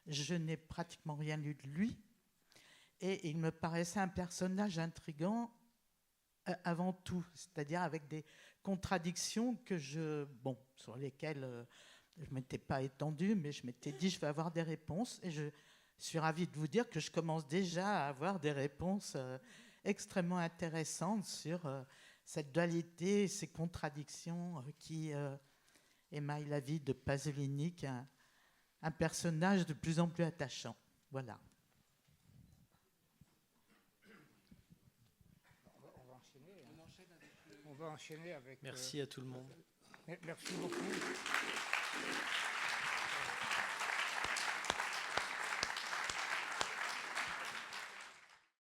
Je n'ai pratiquement rien lu de lui. Et il me paraissait un personnage intriguant avant tout, c'est-à-dire avec des contradictions sur lesquelles je ne m'étais pas étendue, mais je m'étais dit, je vais avoir des réponses. Et je suis ravie de vous dire que je commence déjà à avoir des réponses extrêmement intéressantes sur cette dualité, ces contradictions qui émaillent la vie de Pasolini, qui est un personnage de plus en plus attachant. Voilà. On va enchaîner avec... Merci à tout le monde. Merci beaucoup.